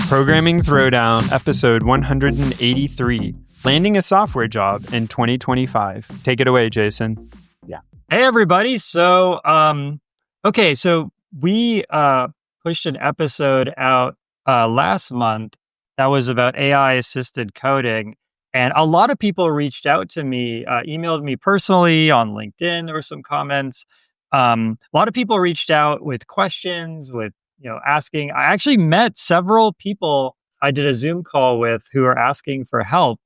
Programming Throwdown, episode 183, landing a software job in 2025. Take it away, Jason. Yeah. Hey, everybody. So we pushed an episode out last month that was about AI-assisted coding. And a lot of people reached out to me, emailed me personally on LinkedIn. There were some comments. A lot of people reached out with questions, with asking. I actually met several people I did a Zoom call with who are asking for help,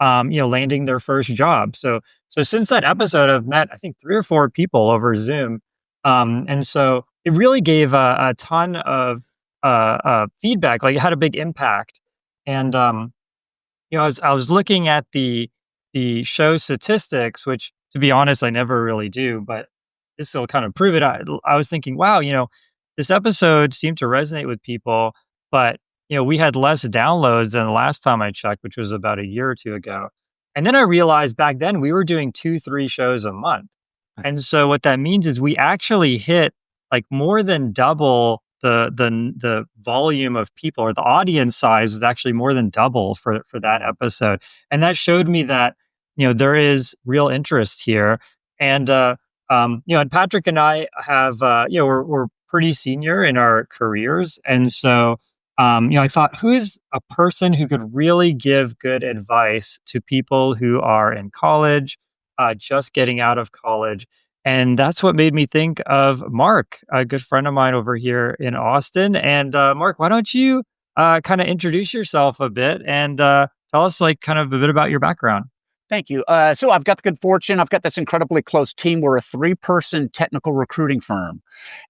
landing their first job. So since that episode, I've met, I think, 3 or 4 people over Zoom. And so it really gave a ton of feedback, like it had a big impact. And, I was looking at the show statistics, which, to be honest, I never really do, but this will kind of prove it. I was thinking, wow, this episode seemed to resonate with people, but we had less downloads than the last time I checked, which was about a year or 2 ago. And then I realized back then we were doing 2-3 shows a month. And so what that means is we actually hit like more than double the volume of people, or the audience size was actually more than double for that episode. And that showed me that, there is real interest here. And, and Patrick and I have, we're pretty senior in our careers. And so, I thought, who's a person who could really give good advice to people who are in college, just getting out of college? And that's what made me think of Mark, a good friend of mine over here in Austin. And Mark, why don't you kind of introduce yourself a bit and tell us kind of a bit about your background? Thank you. So I've got the good fortune. I've got this incredibly close team. We're a 3-person technical recruiting firm.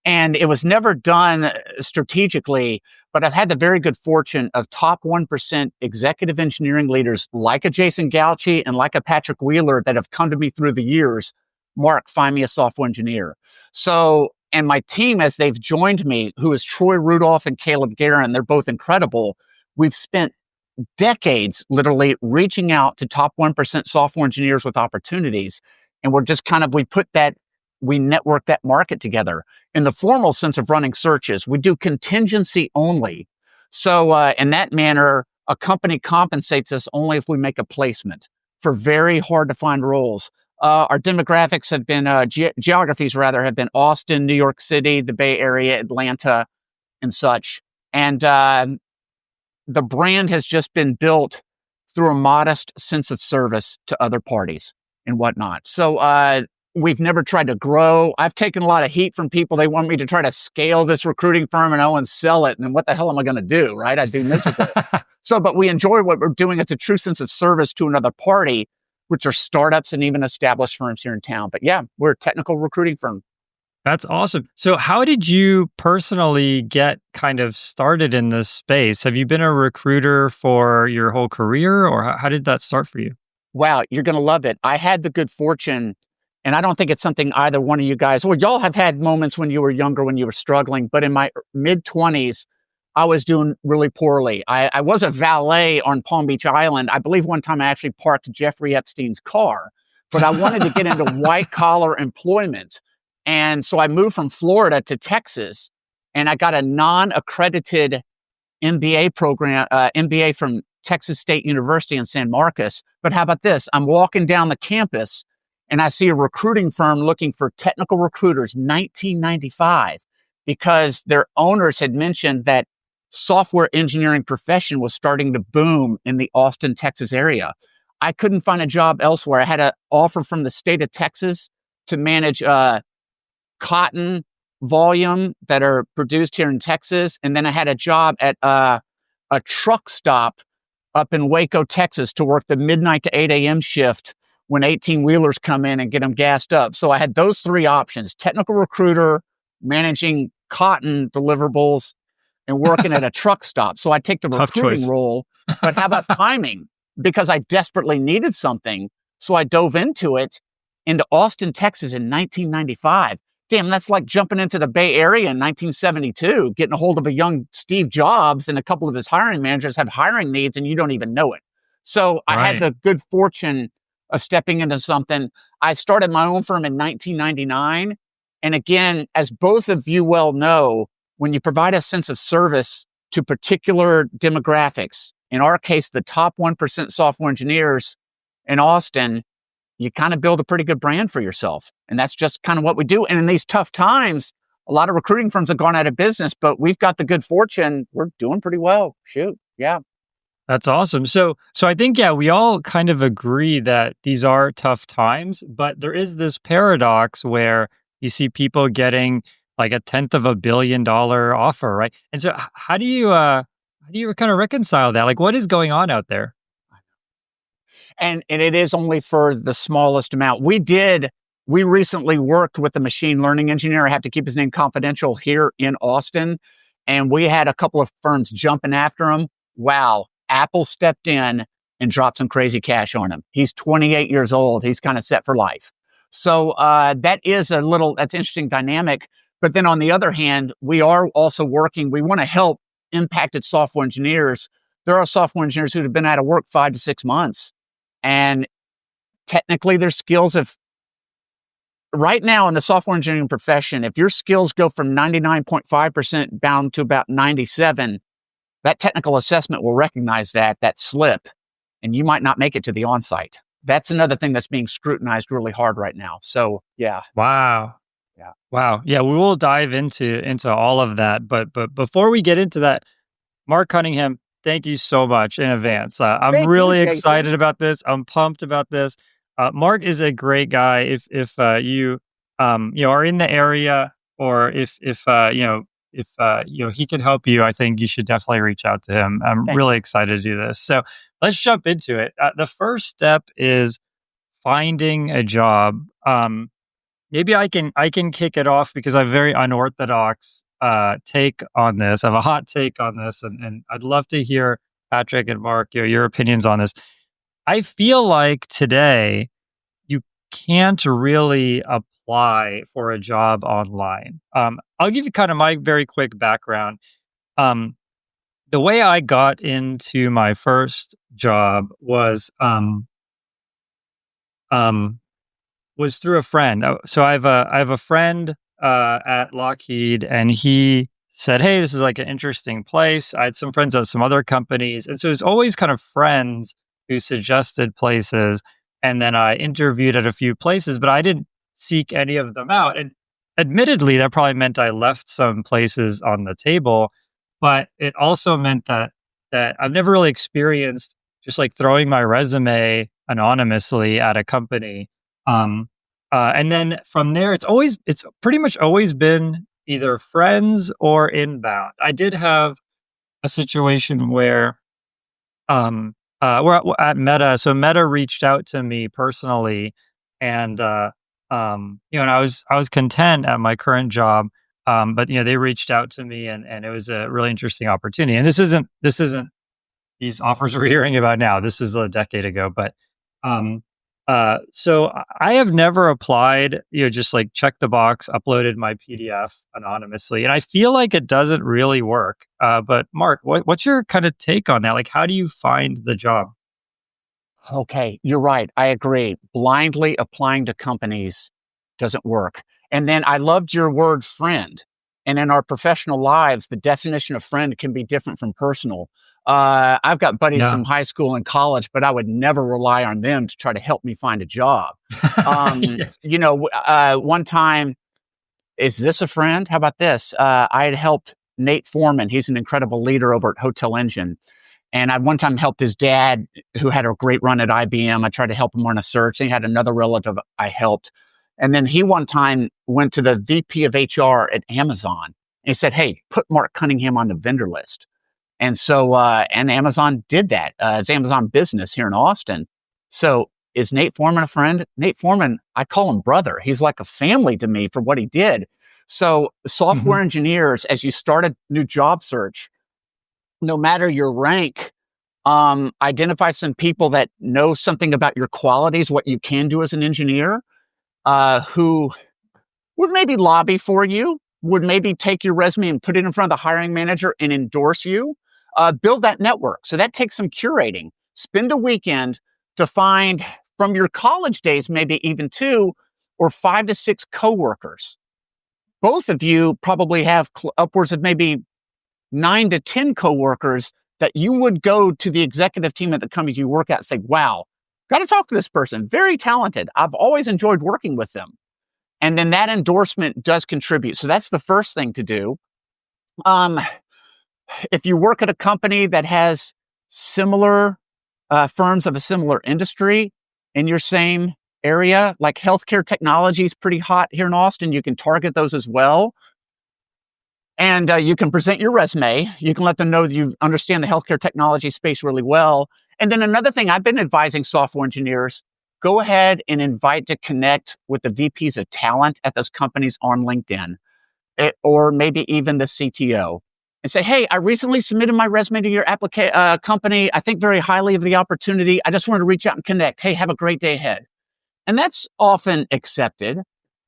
And it was never done strategically, but I've had the very good fortune of top 1% executive engineering leaders like a Jason Gauchi and like a Patrick Wheeler that have come to me through the years. Mark, find me a software engineer. So, and my team, as they've joined me, who is Troy Rudolph and Caleb Guerin, they're both incredible. We've spent decades literally reaching out to top 1% software engineers with opportunities. And we're just we network that market together. In the formal sense of running searches, we do contingency only. So in that manner, a company compensates us only if we make a placement for very hard to find roles. Our demographics have been, geographies rather, have been Austin, New York City, the Bay Area, Atlanta, and such. And the brand has just been built through a modest sense of service to other parties and whatnot. So we've never tried to grow. I've taken a lot of heat from people. They want me to try to scale this recruiting firm and sell it. And what the hell am I going to do, right? I'd be miserable. But we enjoy what we're doing. It's a true sense of service to another party, which are startups and even established firms here in town. But yeah, we're a technical recruiting firm. That's awesome. So how did you personally get kind of started in this space? Have you been a recruiter for your whole career, or how did that start for you? Wow, you're going to love it. I had the good fortune, and I don't think it's something either one of you guys, well, y'all have had moments when you were younger, when you were struggling, but in my mid-20s, I was doing really poorly. I was a valet on Palm Beach Island. I believe one time I actually parked Jeffrey Epstein's car, but I wanted to get into white-collar employment. And so I moved from Florida to Texas, and I got a non-accredited MBA program, MBA from Texas State University in San Marcos. But how about this? I'm walking down the campus, and I see a recruiting firm looking for technical recruiters, 1995, because their owners had mentioned that software engineering profession was starting to boom in the Austin, Texas area. I couldn't find a job elsewhere. I had an offer from the state of Texas to manage cotton volume that are produced here in Texas. And then I had a job at a truck stop up in Waco, Texas to work the midnight to 8 a.m. shift when 18-wheelers come in and get them gassed up. So I had those 3 options: technical recruiter, managing cotton deliverables, and working at a truck stop. So I take the recruiting role, but how about timing? Because I desperately needed something. So I dove into Austin, Texas in 1995. Damn, that's like jumping into the Bay Area in 1972, getting a hold of a young Steve Jobs, and a couple of his hiring managers have hiring needs and you don't even know it. So I had Right. the good fortune of stepping into something. I started my own firm in 1999. And again, as both of you well know, when you provide a sense of service to particular demographics, in our case, the top 1% software engineers in Austin, you kind of build a pretty good brand for yourself. And that's just kind of what we do. And in these tough times, a lot of recruiting firms have gone out of business, but we've got the good fortune. We're doing pretty well. Shoot. Yeah. That's awesome. So I think, yeah, we all kind of agree that these are tough times, but there is this paradox where you see people getting like a tenth of $1 billion offer, right? And so how do you kind of reconcile that? Like, what is going on out there? And it is only for the smallest amount. We recently worked with a machine learning engineer. I have to keep his name confidential here in Austin. And we had a couple of firms jumping after him. Wow. Apple stepped in and dropped some crazy cash on him. He's 28 years old. He's kind of set for life. So that's interesting dynamic. But then on the other hand, we are also working. We want to help impacted software engineers. There are software engineers who have been out of work 5 to 6 months. And technically their skills have, right now in the software engineering profession, if your skills go from 99.5% down to about 97, that technical assessment will recognize that slip, and you might not make it to the on-site. That's another thing that's being scrutinized really hard right now. So yeah. Wow. Yeah. Wow. Yeah, we will dive into all of that. But before we get into that, Mark Cunningham, thank you so much in advance. I'm Thank you, really Jason. excited about this. I'm pumped about this. Mark is a great guy. If you are in the area, or if he can help you, I think you should definitely reach out to him. I'm Thank really excited to do this. So let's jump into it. The first step is finding a job. Maybe I can kick it off because I have a very unorthodox take on this. I have a hot take on this, and I'd love to hear Patrick and Mark your opinions on this. I feel like today you can't really apply for a job online. I'll give you kind of my very quick background. Um, the way I got into my first job was through a friend. So I have a friend at Lockheed, and he said, "Hey, this is like an interesting place." I had some friends at some other companies, and so it was always kind of friends who suggested places. And then I interviewed at a few places, but I didn't seek any of them out. And admittedly, that probably meant I left some places on the table, but it also meant that I've never really experienced just like throwing my resume anonymously at a company. And then from there, it's pretty much always been either friends or inbound. I did have a situation where we're at Meta. So Meta reached out to me personally, and and I was content at my current job. But they reached out to me, and it was a really interesting opportunity. And this isn't these offers we're hearing about now. This is a decade ago, but um, so I have never applied. Just like check the box, uploaded my PDF anonymously, and I feel like it doesn't really work. But Mark, what's your kind of take on that? Like, how do you find the job? Okay, you're right. I agree. Blindly applying to companies doesn't work. And then I loved your word friend. And in our professional lives, the definition of friend can be different from personal. I've got buddies Yeah. from high school and college, but I would never rely on them to try to help me find a job. Yeah. One time, is this a friend? How about this? I had helped Nate Foreman. He's an incredible leader over at Hotel Engine. And I one time helped his dad, who had a great run at IBM. I tried to help him on a search. He had another relative I helped. And then he one time went to the VP of HR at Amazon. And he said, "Hey, put Mark Cunningham on the vendor list." And so, and Amazon did that. It's Amazon Business here in Austin. So is Nate Foreman a friend? Nate Foreman, I call him brother. He's like a family to me for what he did. So software Mhm. engineers, as you start a new job search, no matter your rank, identify some people that know something about your qualities, what you can do as an engineer, who would maybe lobby for you, would maybe take your resume and put it in front of the hiring manager and endorse you. Build that network. So that takes some curating. spend a weekend to find from your college days, maybe even 2 or 5 to 6 coworkers. Both of you probably have upwards of maybe 9 to 10 coworkers that you would go to the executive team at the companies you work at and say, wow, got to talk to this person. Very talented. I've always enjoyed working with them. And then that endorsement does contribute. So that's the first thing to do. If you work at a company that has similar firms of a similar industry in your same area, like healthcare technology is pretty hot here in Austin, you can target those as well. And you can present your resume. You can let them know that you understand the healthcare technology space really well. And then another thing, I've been advising software engineers, go ahead and invite to connect with the VPs of talent at those companies on LinkedIn, or maybe even the CTO, and say, hey, I recently submitted my resume to your company. I think very highly of the opportunity. I just wanted to reach out and connect. Hey, have a great day ahead. And that's often accepted.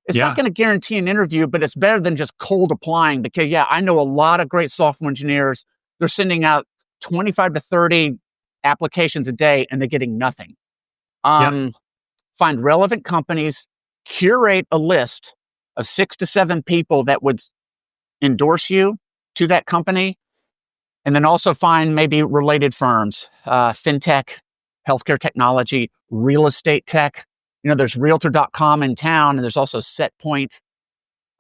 It's not going to guarantee an interview, but it's better than just cold applying, because I know a lot of great software engineers. They're sending out 25 to 30 applications a day and they're getting nothing. Find relevant companies, curate a list of 6 to 7 people that would endorse you to that company. And then also find maybe related firms, fintech, healthcare technology, real estate tech. There's realtor.com in town, and there's also SetPoint.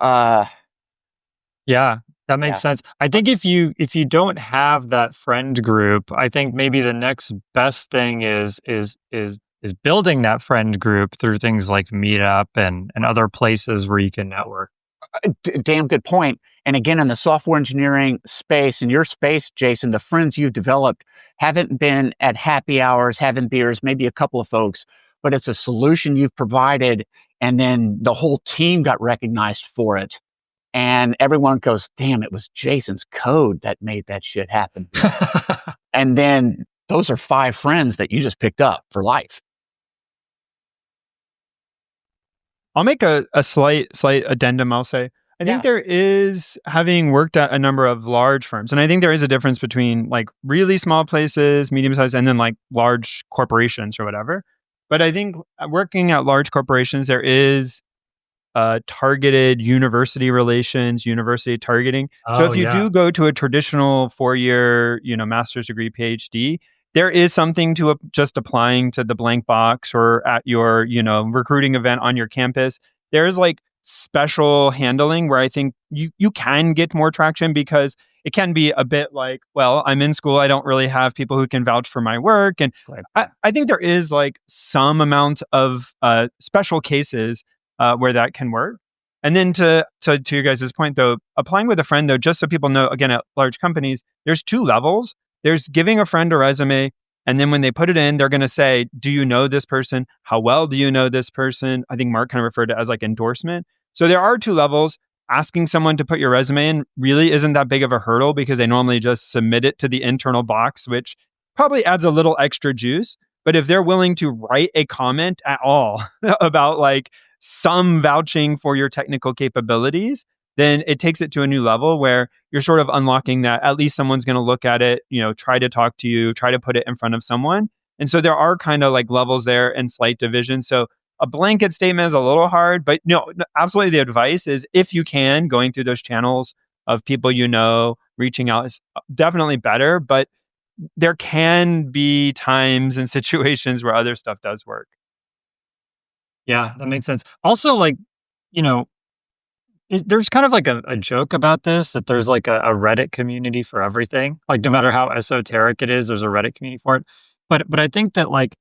Yeah, that makes sense. I think if you don't have that friend group, I think maybe the next best thing is building that friend group through things like Meetup and other places where you can network. Damn good point. And again, in the software engineering space, in your space, Jason, the friends you've developed haven't been at happy hours, having beers, maybe a couple of folks, but it's a solution you've provided. And then the whole team got recognized for it. And everyone goes, damn, it was Jason's code that made that shit happen. And then those are 5 friends that you just picked up for life. I'll make a slight addendum, I'll say. I think there is, having worked at a number of large firms, and I think there is a difference between like really small places, medium-sized, and then like large corporations or whatever. But I think working at large corporations, there is targeted university relations, university targeting. So if you do go to a traditional 4-year, master's degree, PhD, there is something to just applying to the blank box or at your, recruiting event on your campus. There's like special handling where I think you can get more traction, because it can be a bit like, well, I'm in school, I don't really have people who can vouch for my work. And I think there is like some amount of special cases where that can work. And then to your guys' point though, applying with a friend though, just so people know, again, at large companies, there's 2 levels. There's giving a friend a resume, and then when they put it in, they're going to say, do you know this person? How well do you know this person? I think Mark kind of referred to it as like endorsement. So there are 2 levels. Asking someone to put your resume in really isn't that big of a hurdle, because they normally just submit it to the internal box, which probably adds a little extra juice. But if they're willing to write a comment at all about like some vouching for your technical capabilities, then it takes it to a new level where you're sort of unlocking that at least someone's going to look at it, try to talk to you, try to put it in front of someone. And so there are kind of like levels there and slight division. So a blanket statement is a little hard, but no, absolutely the advice is, if you can, going through those channels of people reaching out is definitely better. But there can be times and situations where other stuff does work. Yeah, that makes sense. Also, like, there's kind of like a joke about this, that there's like a Reddit community for everything. Like, no matter how esoteric it is, there's a Reddit community for it. But I think that like,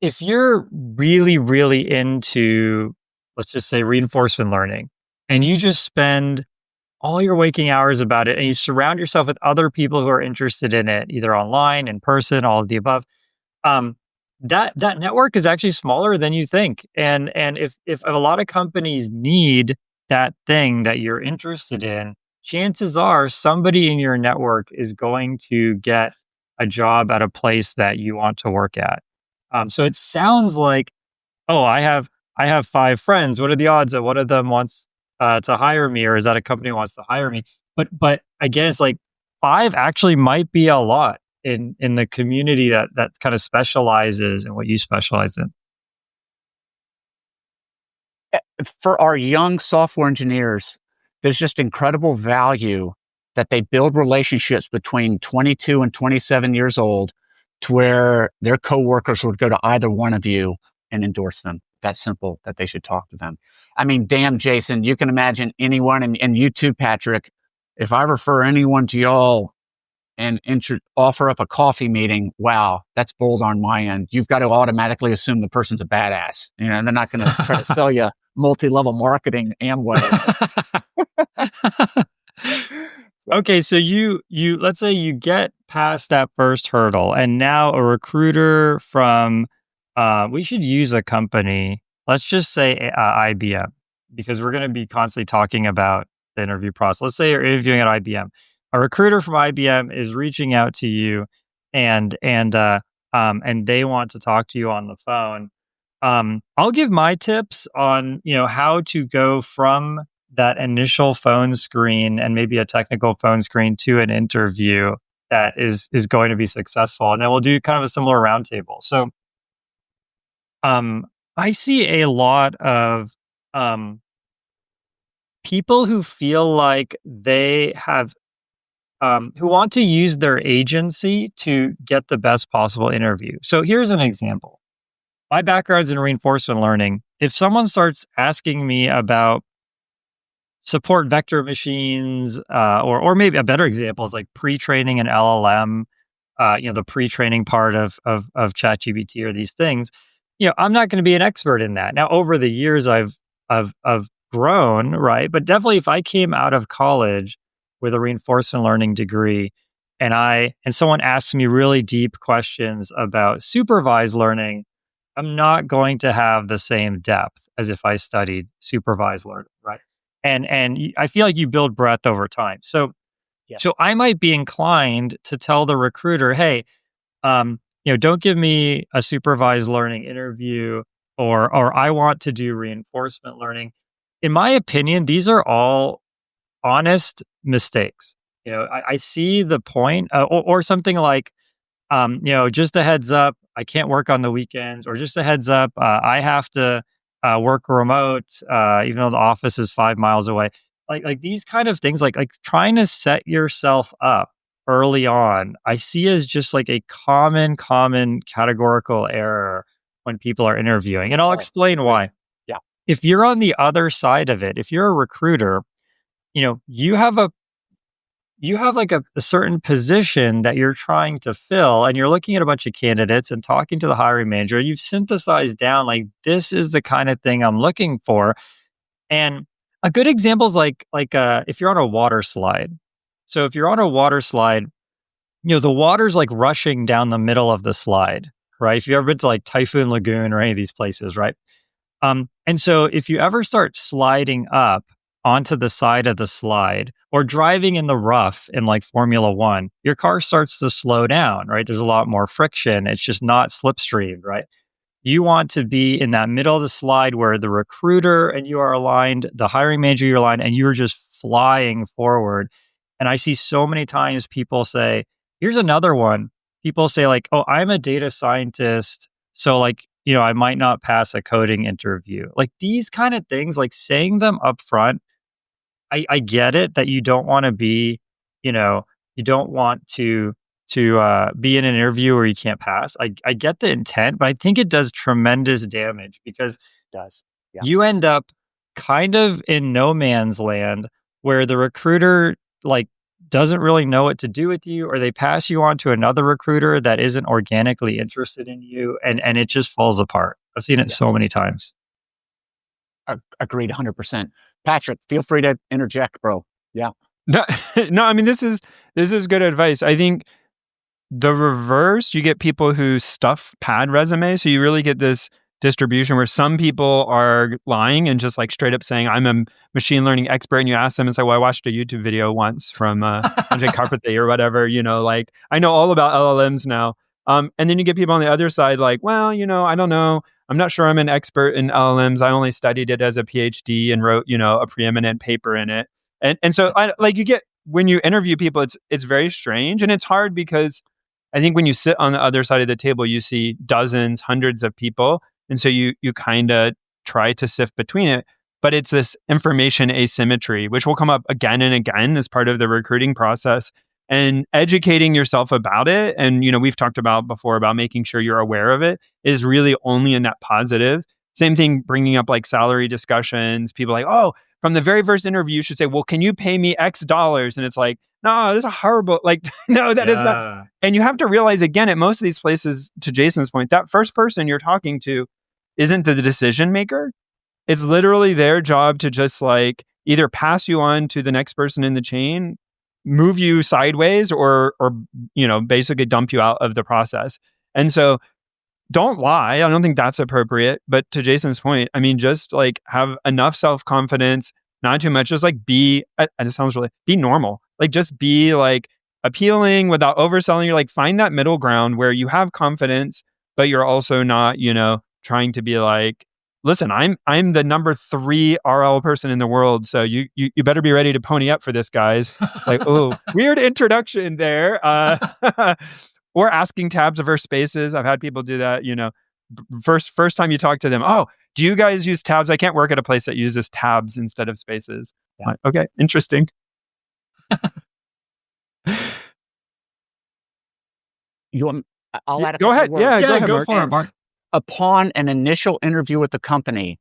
if you're really, really into, let's just say, reinforcement learning, and you just spend all your waking hours about it, and you surround yourself with other people who are interested in it, either online, in person, all of the above, that network is actually smaller than you think. And if a lot of companies need that thing that you're interested in, chances are somebody in your network is going to get a job at a place that you want to work at. So it sounds like, oh, I have 5 friends. What are the odds that one of them wants to hire me, or is that a company wants to hire me? But again, it's like 5 actually might be a lot. in the community that kind of specializes in what you specialize in? For our young software engineers, there's just incredible value that they build relationships between 22 and 27 years old to where their coworkers would go to either one of you and endorse them. That's simple, that they should talk to them. I mean, damn, Jason, you can imagine anyone, and you too, Patrick, if I refer anyone to y'all and offer up a coffee meeting, wow, that's bold on my end. You've got to automatically assume the person's a badass. You know, and they're not going to try to sell you multi-level marketing Amway. Okay, so you let's say you get past that first hurdle, and now a recruiter from we should use a company. Let's just say IBM, because we're going to be constantly talking about the interview process. Let's say you're interviewing at IBM. A recruiter from IBM is reaching out to you, and they want to talk to you on the phone. I'll give my tips on how to go from that initial phone screen and maybe a technical phone screen to an interview that is going to be successful, and then we'll do kind of a similar roundtable. So, I see a lot of people who feel like they have who want to use their agency to get the best possible interview. So here's an example. My background's in reinforcement learning. If someone starts asking me about support vector machines, or maybe a better example is like pre-training an LLM, the pre-training part of ChatGPT or these things, I'm not going to be an expert in that. Now, over the years, I've grown, right? But definitely, if I came out of college with a reinforcement learning degree, and someone asks me really deep questions about supervised learning, I'm not going to have the same depth as if I studied supervised learning, right? And I feel like you build breadth over time. So, Yes. So I might be inclined to tell the recruiter, hey, don't give me a supervised learning interview, or I want to do reinforcement learning. In my opinion, these are all honest mistakes. I see the point, or something like, just a heads up, I can't work on the weekends, or just a heads up, I have to work remote, even though the office is 5 miles away. Like these kind of things, like trying to set yourself up early on, I see as just like a common categorical error when people are interviewing. And I'll explain why. Yeah. If you're on the other side of it, if you're a recruiter, you have like a certain position that you're trying to fill, and you're looking at a bunch of candidates and talking to the hiring manager. You've synthesized down, like, this is the kind of thing I'm looking for. And a good example is like if you're on a water slide. So if you're on a water slide, the water's like rushing down the middle of the slide, right? If you've ever been to like Typhoon Lagoon or any of these places, right? And so if you ever start sliding up onto the side of the slide, or driving in the rough in like Formula One, your car starts to slow down, right? There's a lot more friction. It's just not slipstreamed, right? You want to be in that middle of the slide where the recruiter and you are aligned, the hiring manager, you're aligned, and you're just flying forward. And I see so many times people say, here's another one. People say like, oh, I'm a data scientist, so like, I might not pass a coding interview. Like these kind of things, like saying them up front. I get it that you don't want to be, you don't want to be in an interview where you can't pass. I get the intent, but I think it does tremendous damage, because It does. Yeah. you end up kind of in no man's land where the recruiter like doesn't really know what to do with you, or they pass you on to another recruiter that isn't organically interested in you, and it just falls apart. I've seen it so many times. Agreed 100%. Patrick, feel free to interject, bro. Yeah. No, I mean, this is good advice. I think the reverse, you get people who stuff pad resumes. So you really get this distribution where some people are lying and just like straight up saying, I'm a machine learning expert. And you ask them and say, well, I watched a YouTube video once from Ajay Karpathy or whatever, like, I know all about LLMs now. And then you get people on the other side like, well, I don't know. I'm not sure I'm an expert in LLMs. I only studied it as a PhD and wrote, a preeminent paper in it. And so you get, when you interview people, it's very strange. And it's hard because I think when you sit on the other side of the table, you see dozens, hundreds of people. And so you kind of try to sift between it. But it's this information asymmetry, which will come up again and again as part of the recruiting process. And educating yourself about it, and we've talked about before about making sure you're aware of it, is really only a net positive. Same thing, bringing up like salary discussions. People like, oh, from the very first interview, you should say, well, can you pay me X dollars? And it's like, no, this is a horrible, like, no, that is not. And you have to realize, again, at most of these places, to Jason's point, that first person you're talking to isn't the decision maker. It's literally their job to just like either pass you on to the next person in the chain, move you sideways, or basically dump you out of the process. And so don't lie. I don't think that's appropriate. But to Jason's point, I mean, just like have enough self-confidence, not too much, just like be, and it sounds really, be normal. Like just be like appealing without overselling. You're like, find that middle ground where you have confidence, but you're also not, trying to be like, listen, I'm the number 3 RL person in the world, so you better be ready to pony up for this, guys. It's like, oh, weird introduction there. Or asking tabs versus spaces. I've had people do that. First time you talk to them, oh, do you guys use tabs? I can't work at a place that uses tabs instead of spaces. Yeah. Like, okay, interesting. I'll add a go ahead. words. Yeah, go for it, Mark. Upon an initial interview with the company,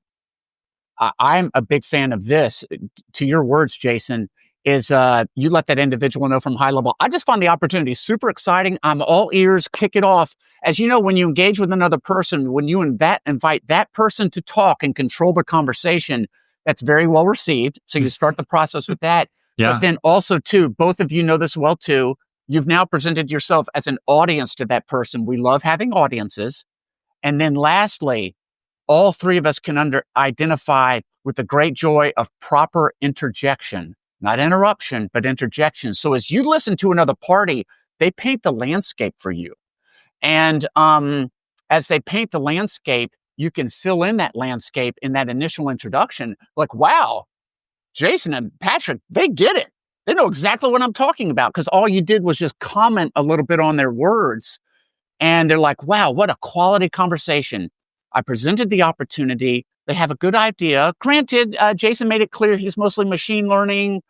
I'm a big fan of this. To your words, Jason, is you let that individual know from high level. I just find the opportunity super exciting. I'm all ears, kick it off. As you know, when you engage with another person, when you invite that person to talk and control the conversation, that's very well received. So you start the process with that. Yeah. But then also, too, both of you know this well, too. You've now presented yourself as an audience to that person. We love having audiences. And then lastly, all 3 of us can identify with the great joy of proper interjection, not interruption, but interjection. So as you listen to another party, they paint the landscape for you. And as they paint the landscape, you can fill in that landscape in that initial introduction. Like, wow, Jason and Patrick, they get it. They know exactly what I'm talking about because all you did was just comment a little bit on their words. And they're like, wow, what a quality conversation. I presented the opportunity. They have a good idea. Granted, Jason made it clear he's mostly machine learning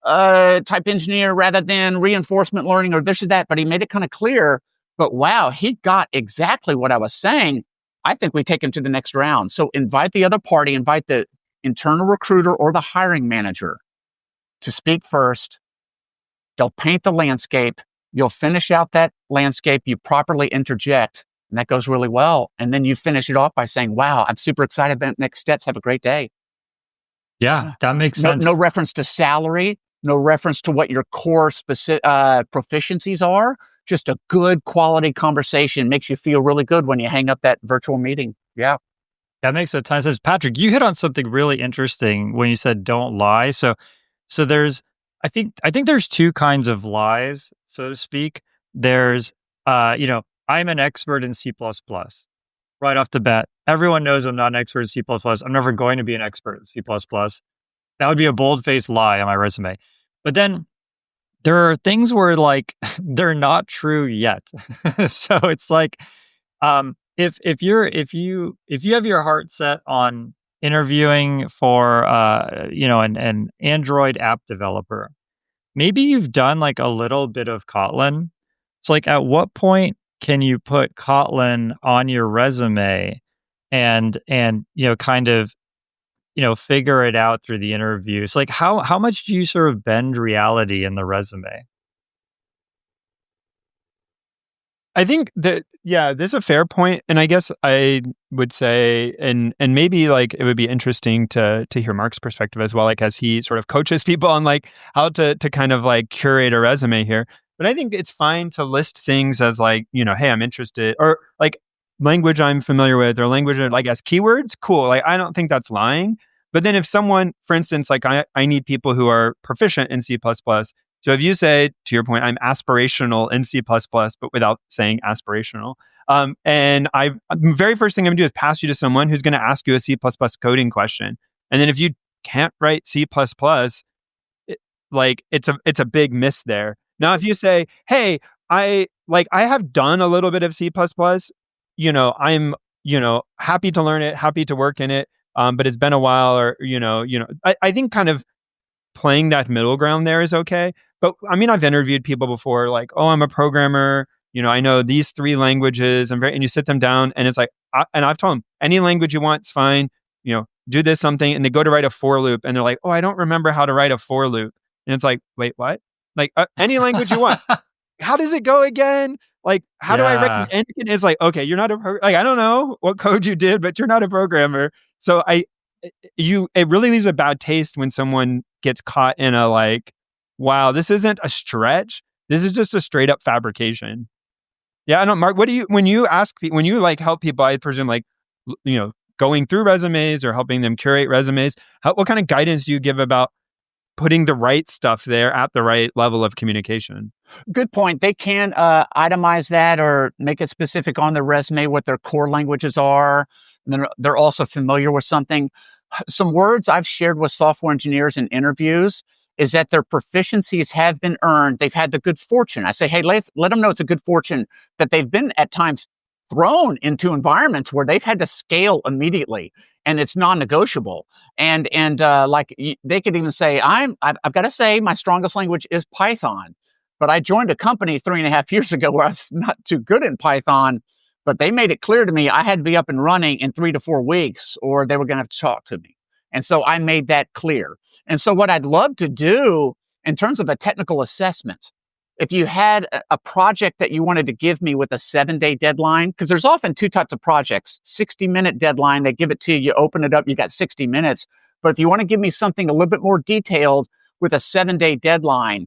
type engineer rather than reinforcement learning or this or that, but he made it kind of clear. But wow, he got exactly what I was saying. I think we take him to the next round. So invite the other party, invite the internal recruiter or the hiring manager to speak first. They'll paint the landscape. You'll finish out that landscape. You properly interject, and that goes really well. And then you finish it off by saying, wow, I'm super excited about next steps. Have a great day. Yeah, that makes sense. No reference to salary, no reference to what your core proficiencies are. Just a good quality conversation makes you feel really good when you hang up that virtual meeting. Yeah. That makes a ton of sense. Patrick, you hit on something really interesting when you said don't lie. So there's, I think there's 2 kinds of lies, so to speak. There's, I'm an expert in C++. Right off the bat, everyone knows I'm not an expert in C++. I'm never going to be an expert in C++. That would be a bold-faced lie on my resume. But then there are things where like they're not true yet. So it's like, if you have your heart set on interviewing for an Android app developer, maybe you've done like a little bit of Kotlin. So like at what point can you put Kotlin on your resume and kind of figure it out through the interview? It's like how much do you sort of bend reality in the resume? I think that, yeah, this is a fair point. And I guess I would say, and maybe like it would be interesting to hear Mark's perspective as well, like as he sort of coaches people on like how to kind of like curate a resume here. But I think it's fine to list things as like, hey, I'm interested, or like language I'm familiar with, or language like as keywords. Cool. Like, I don't think that's lying. But then if someone, for instance, like I need people who are proficient in C++. So if you say, to your point, I'm aspirational in C++, but without saying aspirational, and the very first thing I'm going to do is pass you to someone who's going to ask you a C++ coding question. And then if you can't write C++, it's a big miss there. Now, if you say, hey, I have done a little bit of C++. I'm, happy to learn it, happy to work in it. But it's been a while, or, I think kind of playing that middle ground there is okay. But I mean, I've interviewed people before, like, oh, I'm a programmer. I know these 3 languages. And you sit them down, and it's like, and I've told them any language you want, it's fine. Do this something, and they go to write a for loop, and they're like, oh, I don't remember how to write a for loop, and it's like, wait, what? Like any language you want. How does it go again? Like, how do I Yeah. recommend? And it's like, okay, you're not like, I don't know what code you did, but you're not a programmer. So it really leaves a bad taste when someone gets caught in a like, wow, this isn't a stretch. This is just a straight up fabrication. Yeah, I don't, Mark, when you like help people, I presume like, going through resumes or helping them curate resumes, what kind of guidance do you give about putting the right stuff there at the right level of communication? Good point. They can itemize that or make it specific on their resume what their core languages are. And then they're also familiar with something. Some words I've shared with software engineers in interviews is that their proficiencies have been earned. They've had the good fortune. I say, hey, let them know it's a good fortune that they've been at times thrown into environments where they've had to scale immediately, and it's non-negotiable. And they could even say, I've got to say my strongest language is Python, but I joined a company 3.5 years ago where I was not too good in Python, but they made it clear to me I had to be up and running in 3 to 4 weeks, or they were going to have to talk to me. And so I made that clear. And so what I'd love to do in terms of a technical assessment, if you had a project that you wanted to give me with a 7-day deadline, because there's often 2 types of projects, 60-minute deadline, they give it to you, you open it up, you got 60 minutes. But if you want to give me something a little bit more detailed with a 7-day deadline,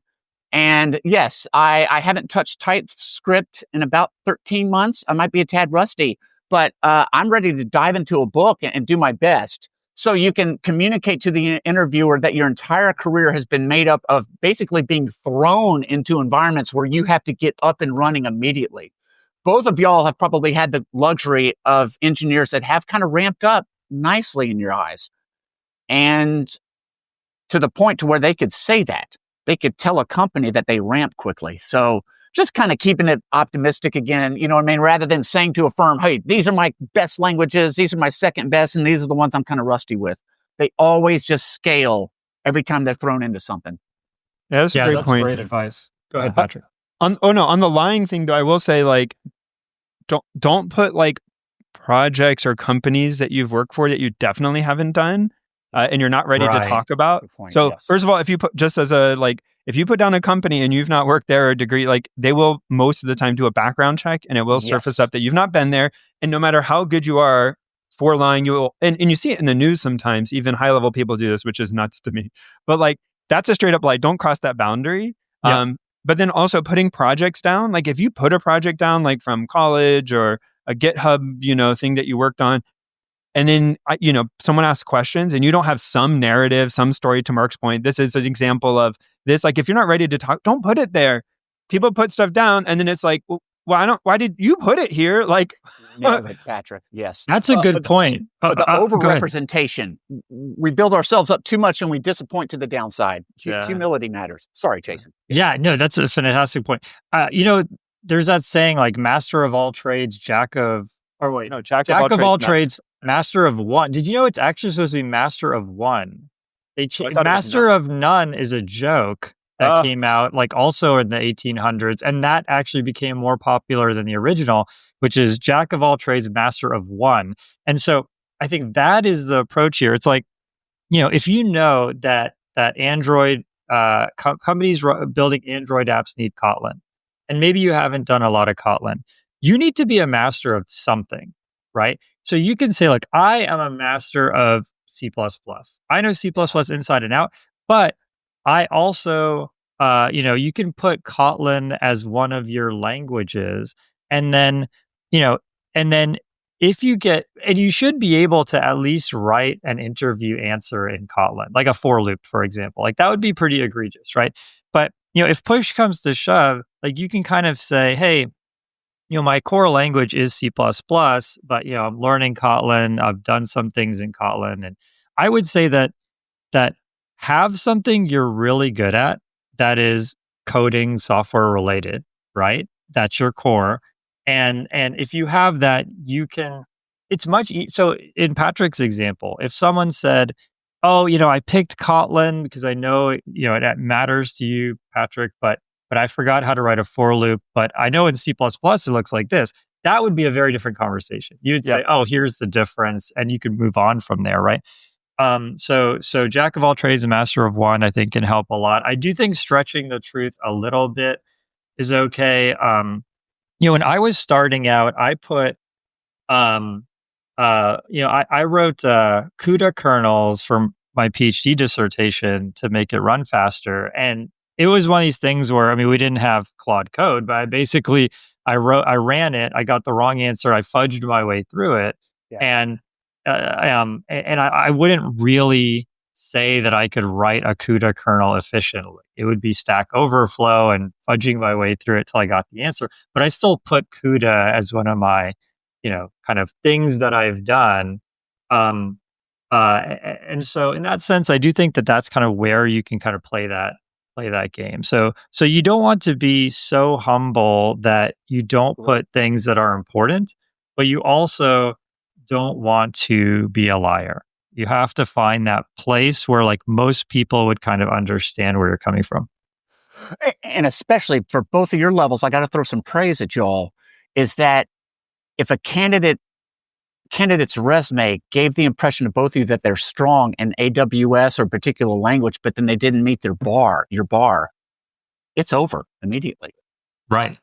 and yes, I haven't touched TypeScript in about 13 months. I might be a tad rusty, but I'm ready to dive into a book and do my best. So you can communicate to the interviewer that your entire career has been made up of basically being thrown into environments where you have to get up and running immediately. Both of y'all have probably had the luxury of engineers that have kind of ramped up nicely in your eyes. And to the point to where they could say that. They could tell a company that they ramp quickly. So just kind of keeping it optimistic again, you know what I mean? Rather than saying to a firm, hey, these are my best languages, these are my second best, and these are the ones I'm kind of rusty with. They always just scale every time they're thrown into something. Yeah, that's a great point. Great advice. Go ahead, Patrick. On the lying thing, though, I will say, like, don't put like projects or companies that you've worked for that you definitely haven't done. And you're not ready to talk about. So yes. First of all, if you put if you put down a company and you've not worked there or a degree, like they will most of the time do a background check and it will surface up that you've not been there. And no matter how good you are for lying, you will, and you see it in the news sometimes, even high level people do this, which is nuts to me. But like, that's a straight up lie. Don't cross that boundary. Yep. But then also putting projects down, like if you put a project down, like from college or a GitHub, thing that you worked on, and then, someone asks questions and you don't have some narrative, some story, to Mark's point. This is an example of this. Like, if you're not ready to talk, don't put it there. People put stuff down and then it's like, well, why did you put it here? Like, Patrick. Yes. That's a good point. The overrepresentation. We build ourselves up too much and we disappoint to the downside. Humility matters. Sorry, Jason. Yeah, no, that's a fantastic point. There's that saying like master of all trades, jack of all trades, master of one. Did you know it's actually supposed to be master of one? Master of none is a joke that came out like also in the 1800s, and that actually became more popular than the original, which is jack of all trades, master of one. And so I think that is the approach here. It's like, if you know that Android companies building Android apps need Kotlin, and maybe you haven't done a lot of Kotlin, you need to be a master of something, right? So you can say like, I am a master of C++. I know C++ inside and out, but I also, you can put Kotlin as one of your languages. And then, if you get, and you should be able to at least write an interview answer in Kotlin, like a for loop, for example. Like that would be pretty egregious, right? But, if push comes to shove, like you can kind of say, hey, my core language is C++, but, I'm learning Kotlin. I've done some things in Kotlin. And I would say that have something you're really good at that is coding software related, right? that's your core. And if you have that, you can, it's so in Patrick's example, if someone said, oh, I picked Kotlin because I know, it matters to you, Patrick, but I forgot how to write a for loop, but I know in C++ it looks like this. That would be a very different conversation. You'd say, oh, here's the difference, and you could move on from there, right? So jack of all trades and master of one, I think, can help a lot. I do think stretching the truth a little bit is okay. When I was starting out, I put, I wrote CUDA kernels for my PhD dissertation to make it run faster. And it was one of these things where, we didn't have Claude Code, but I ran it, I got the wrong answer, I fudged my way through it. Yeah. And I wouldn't really say that I could write a CUDA kernel efficiently. It would be Stack Overflow and fudging my way through it till I got the answer. But I still put CUDA as one of my, kind of things that I've done. And so in that sense, I do think that that's kind of where you can kind of play that game. So you don't want to be so humble that you don't put things that are important, but you also don't want to be a liar. You have to find that place where like most people would kind of understand where you're coming from. And especially for both of your levels, I got to throw some praise at y'all, is that if a candidate's resume gave the impression to both of you that they're strong in AWS or a particular language, but then they didn't meet your bar, it's over immediately. Right.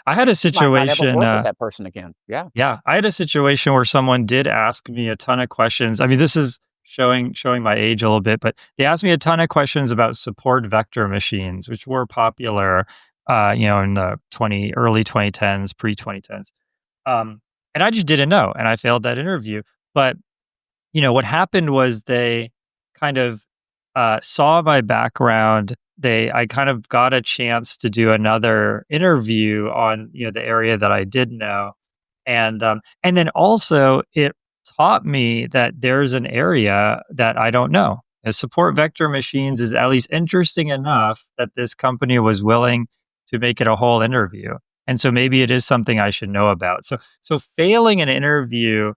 I had a situation. Might never work with that person again. Yeah. Yeah. I had a situation where someone did ask me a ton of questions. This is showing my age a little bit, but they asked me a ton of questions about support vector machines, which were popular, in the early 2010s, pre 2010s. And I just didn't know, and I failed that interview. But, what happened was they kind of saw my background. I kind of got a chance to do another interview on, the area that I did know. And then also it taught me that there's an area that I don't know. And support vector machines is at least interesting enough that this company was willing to make it a whole interview. And so maybe it is something I should know about. So failing an interview,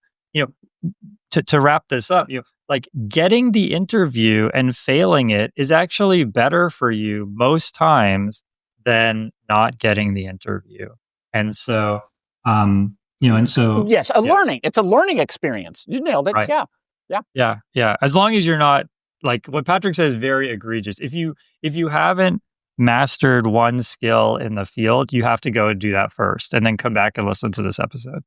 to wrap this up, like getting the interview and failing it is actually better for you most times than not getting the interview. And so, yes, learning. It's a learning experience. You nailed it. Right. Yeah. As long as you're not, like what Patrick says, very egregious. If you haven't mastered one skill in the field, you have to go and do that first, and then come back and listen to this episode.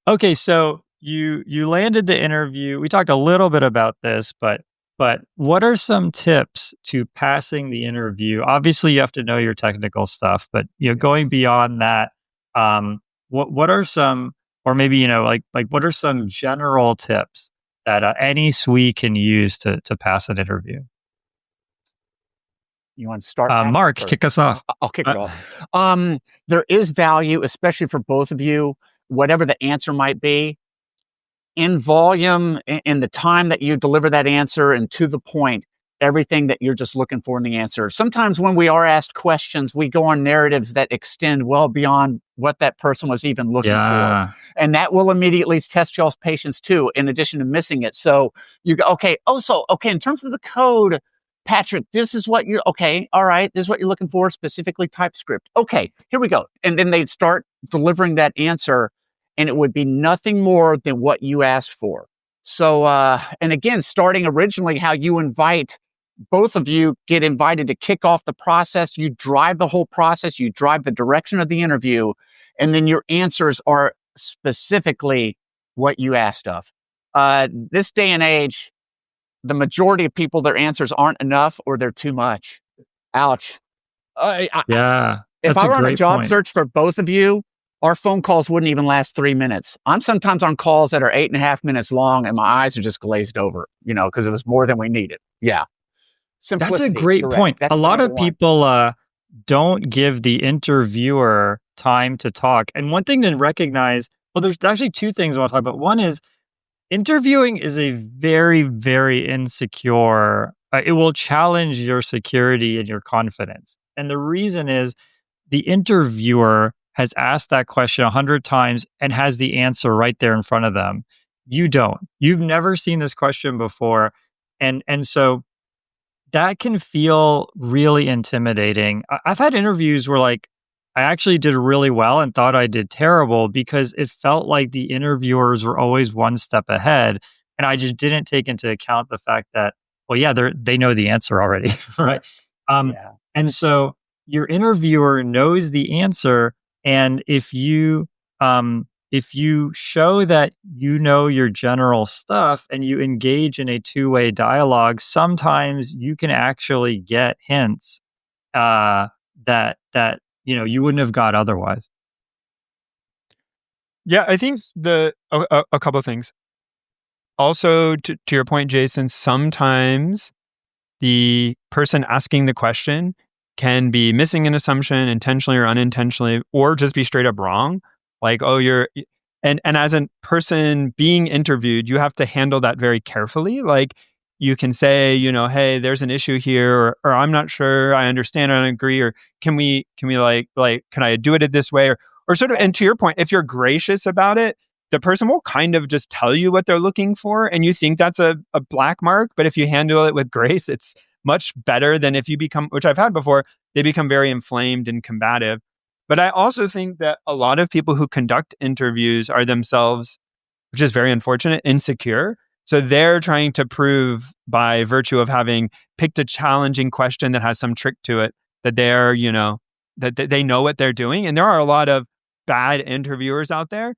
Okay, so you landed the interview. We talked a little bit about this, but what are some tips to passing the interview? Obviously, you have to know your technical stuff, but going beyond that, what are some, or maybe what are some general tips that any SWE can use to pass an interview? You want to start? Mark, kick us off. I'll kick it off. There is value, especially for both of you, whatever the answer might be, in volume, in the time that you deliver that answer, and to the point, everything that you're just looking for in the answer. Sometimes when we are asked questions, we go on narratives that extend well beyond what that person was even looking for. And that will immediately test y'all's patience too, in addition to missing it. So you go, okay, in terms of the code, Patrick, this is what you're, okay, all right, this is what you're looking for, specifically TypeScript. Okay, here we go. And then they'd start delivering that answer, and it would be nothing more than what you asked for. So, and again, starting originally how you invite, both of you get invited to kick off the process. You drive the whole process. You drive the direction of the interview. And then your answers are specifically what you asked of. This day and age, the majority of people, their answers aren't enough or they're too much. Ouch. If I were on a job search for both of you, our phone calls wouldn't even last 3 minutes. I'm sometimes on calls that are 8.5 minutes long and my eyes are just glazed over, because it was more than we needed. Yeah. Simplicity, that's a great point. That's a lot of people don't give the interviewer time to talk. And one thing to recognize, well, there's actually two things I want to talk about. One is interviewing is a very, very insecure, it will challenge your security and your confidence. And the reason is the interviewer has asked that question 100 times and has the answer right there in front of them. You don't. You've never seen this question before. And so that can feel really intimidating. I've had interviews where like I actually did really well and thought I did terrible because it felt like the interviewers were always one step ahead. And I just didn't take into account the fact that, well, yeah, they know the answer already, right? Yeah. And so your interviewer knows the answer, and if you show that you know your general stuff and you engage in a two-way dialogue, sometimes you can actually get hints that you wouldn't have got otherwise. Yeah, I think a couple of things. Also, to your point, Jason, sometimes the person asking the question can be missing an assumption intentionally or unintentionally, or just be straight up wrong. Like, oh, and as a person being interviewed, you have to handle that very carefully. Like, you can say, hey, there's an issue here, or I'm not sure, I understand, I don't agree, or can we can I do it this way, or sort of. And to your point, if you're gracious about it, the person will kind of just tell you what they're looking for, and you think that's a black mark. But if you handle it with grace, it's much better than if you become, which I've had before, they become very inflamed and combative. But I also think that a lot of people who conduct interviews are themselves, which is very unfortunate, insecure. So they're trying to prove by virtue of having picked a challenging question that has some trick to it, that they're, that they know what they're doing. And there are a lot of bad interviewers out there,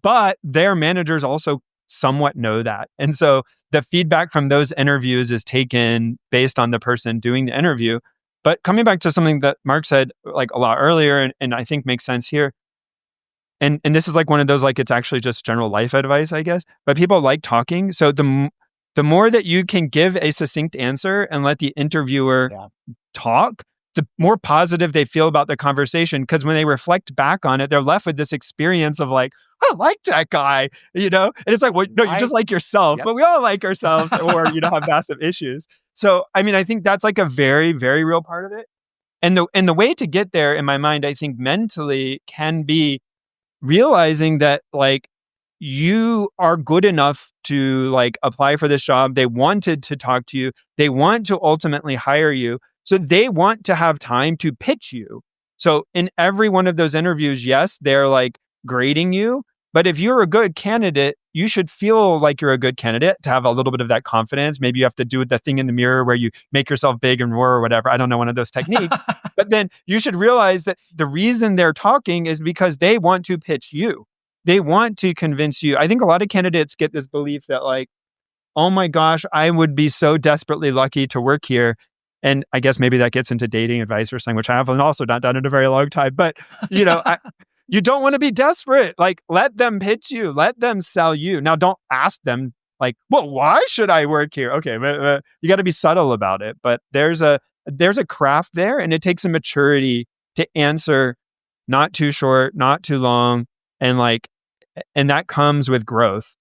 but their managers also somewhat know that. And so the feedback from those interviews is taken based on the person doing the interview. But coming back to something that Mark said like a lot earlier, and I think makes sense here, and this is like one of those, like, it's actually just general life advice, I guess, but people like talking. So the more that you can give a succinct answer and let the interviewer talk, the more positive they feel about the conversation. Because when they reflect back on it, they're left with this experience of like, I like that guy, And it's like, well, no, you just like yourself, but we all like ourselves, or, have massive issues. So, I mean, I think that's like a very, very real part of it. And the way to get there, in my mind, I think mentally can be realizing that like you are good enough to like apply for this job. They wanted to talk to you. They want to ultimately hire you. So they want to have time to pitch you. So in every one of those interviews, yes, they're like grading you. But if you're a good candidate, you should feel like you're a good candidate to have a little bit of that confidence. Maybe you have to do the thing in the mirror where you make yourself big and roar or whatever. I don't know, one of those techniques. But then you should realize that the reason they're talking is because they want to pitch you. They want to convince you. I think a lot of candidates get this belief that like, oh my gosh, I would be so desperately lucky to work here. And I guess maybe that gets into dating advice or something, which I haven't also not done in a very long time. But, you don't want to be desperate. Like, let them pitch you. Let them sell you. Now, don't ask them like, well, why should I work here? Okay, you got to be subtle about it. But there's a craft there, and it takes a maturity to answer not too short, not too long, and that comes with growth.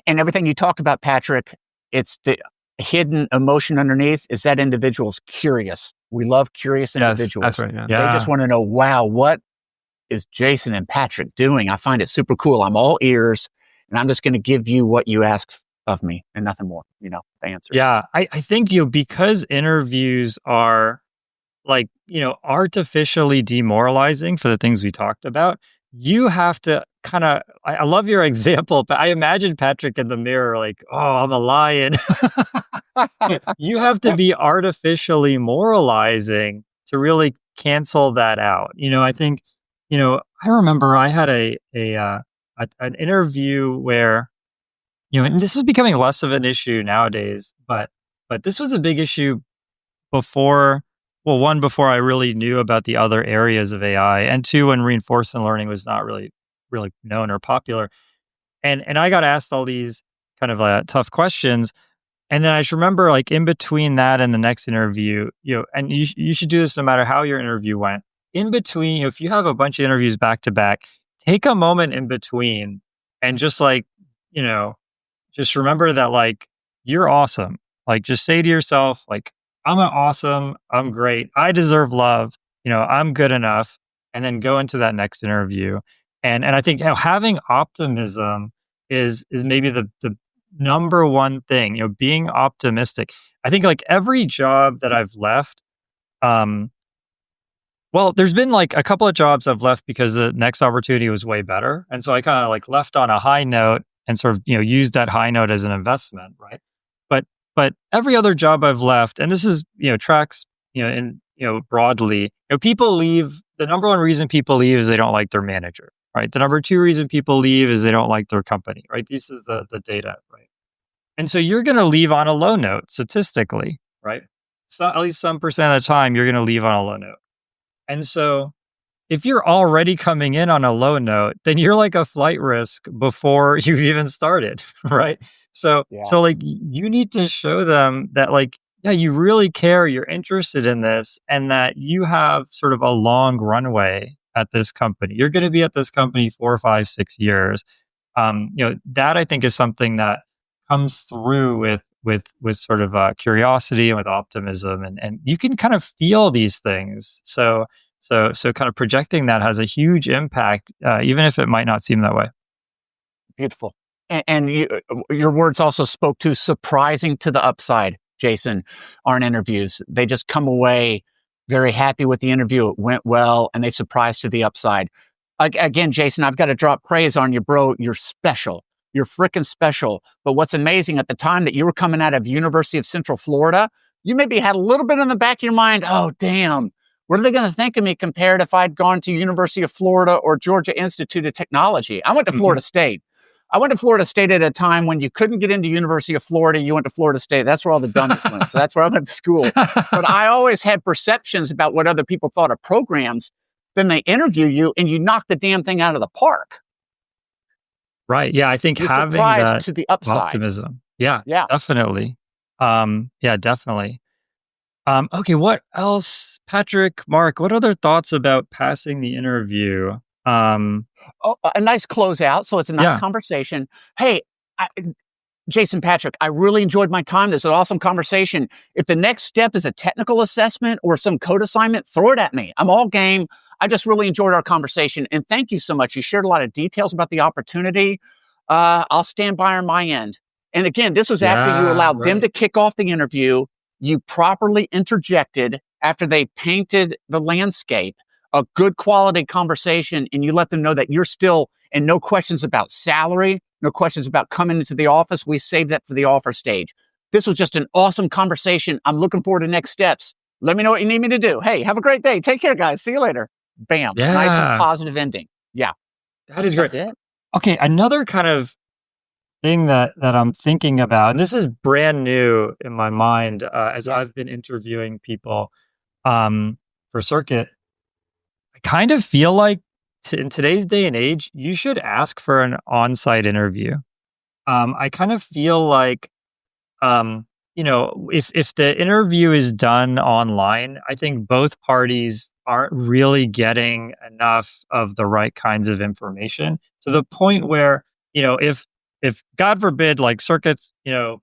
And everything you talked about, Patrick, it's the hidden emotion underneath is that individual's curious. We love curious individuals. That's right. Yeah. They just want to know, wow, what is Jason and Patrick doing? I find it super cool. I'm all ears, and I'm just going to give you what you ask of me and nothing more, the answers. Yeah, I think, because interviews are like, artificially demoralizing for the things we talked about, you have to kind of, I love your example, but I imagine Patrick in the mirror like, oh, I'm a lion. You have to be artificially moralizing to really cancel that out. I think, I remember I had an interview where, and this is becoming less of an issue nowadays, but this was a big issue before I really knew about the other areas of AI, and two, when reinforcement learning was not really known or popular. And I got asked all these kind of tough questions. And then I just remember, like, in between that and the next interview, and you should do this no matter how your interview went. In between, if you have a bunch of interviews back to back, take a moment in between and just just remember that, like, you're awesome. Like, just say to yourself, like, I'm great, I deserve love, I'm good enough, and then go into that next interview. And I think, having optimism is maybe the number one thing, being optimistic. I think like every job that I've left, um, well, there's been like a couple of jobs I've left because the next opportunity was way better. And so I kind of like left on a high note and sort of, used that high note as an investment, right? But but every other job I've left, and this is, tracks, in, broadly, people leave. The number one reason people leave is they don't like their manager, right? The number two reason people leave is they don't like their company, right? This is the data, right? And so you're going to leave on a low note statistically, right? So at least some percent of the time, you're going to leave on a low note. And so if you're already coming in on a low note, then you're like a flight risk before you've even started, right? So Yeah. so like you need to show them that like, yeah, you really care, you're interested in this, and that you have sort of a long runway at this company. You're going to be at this company 4, 5, 6 years. That I think is something that comes through with sort of curiosity and with optimism, and you can kind of feel these things. So kind of projecting that has a huge impact, even if it might not seem that way. Beautiful. And your words also spoke to surprising to the upside, Jason, aren't interviews. They just come away very happy with the interview. It went well, and they surprised to the upside. Again, Jason, I've got to drop praise on you, bro. You're special. You're freaking special. But what's amazing, at the time that you were coming out of University of Central Florida, you maybe had a little bit in the back of your mind, oh, damn, what are they going to think of me compared if I'd gone to University of Florida or Georgia Institute of Technology? I went to Florida State. I went to Florida State at a time when you couldn't get into University of Florida. You went to Florida State. That's where all the dummies went. So that's where I went to school. But I always had perceptions about what other people thought of programs. Then they interview you and you knock the damn thing out of the park. Right. Yeah. I think You're having surprised that to the upside. optimism. Yeah. Yeah. Definitely. Yeah, definitely. Okay. What else, Patrick, Mark, what other thoughts about passing the interview? Oh, a nice closeout. So it's a nice Yeah. conversation. Hey, Jason, Patrick, I really enjoyed my time. This is an awesome conversation. If the next step is a technical assessment or some code assignment, throw it at me. I'm all game. I just really enjoyed our conversation. And thank you so much. You shared a lot of details about the opportunity. I'll stand by on my end. And again, this was after you Yeah, allowed them right. to kick off the interview. You properly interjected after they painted the landscape, a good quality conversation, and you let them know that you're still, and no questions about salary, no questions about coming into the office. We saved that for the offer stage. This was just an awesome conversation. I'm looking forward to next steps. Let me know what you need me to do. Hey, have a great day. Take care, guys. See you later. Bam. Nice and Yeah. positive ending. Yeah. That is great. That's it. Okay. Another kind of thing that I'm thinking about, and this is brand new in my mind, as I've been interviewing people for Circuit, I kind of feel like in today's day and age, you should ask for an on-site interview. I kind of feel like, if the interview is done online, I think both parties aren't really getting enough of the right kinds of information to the point where, if God forbid, like Circuits,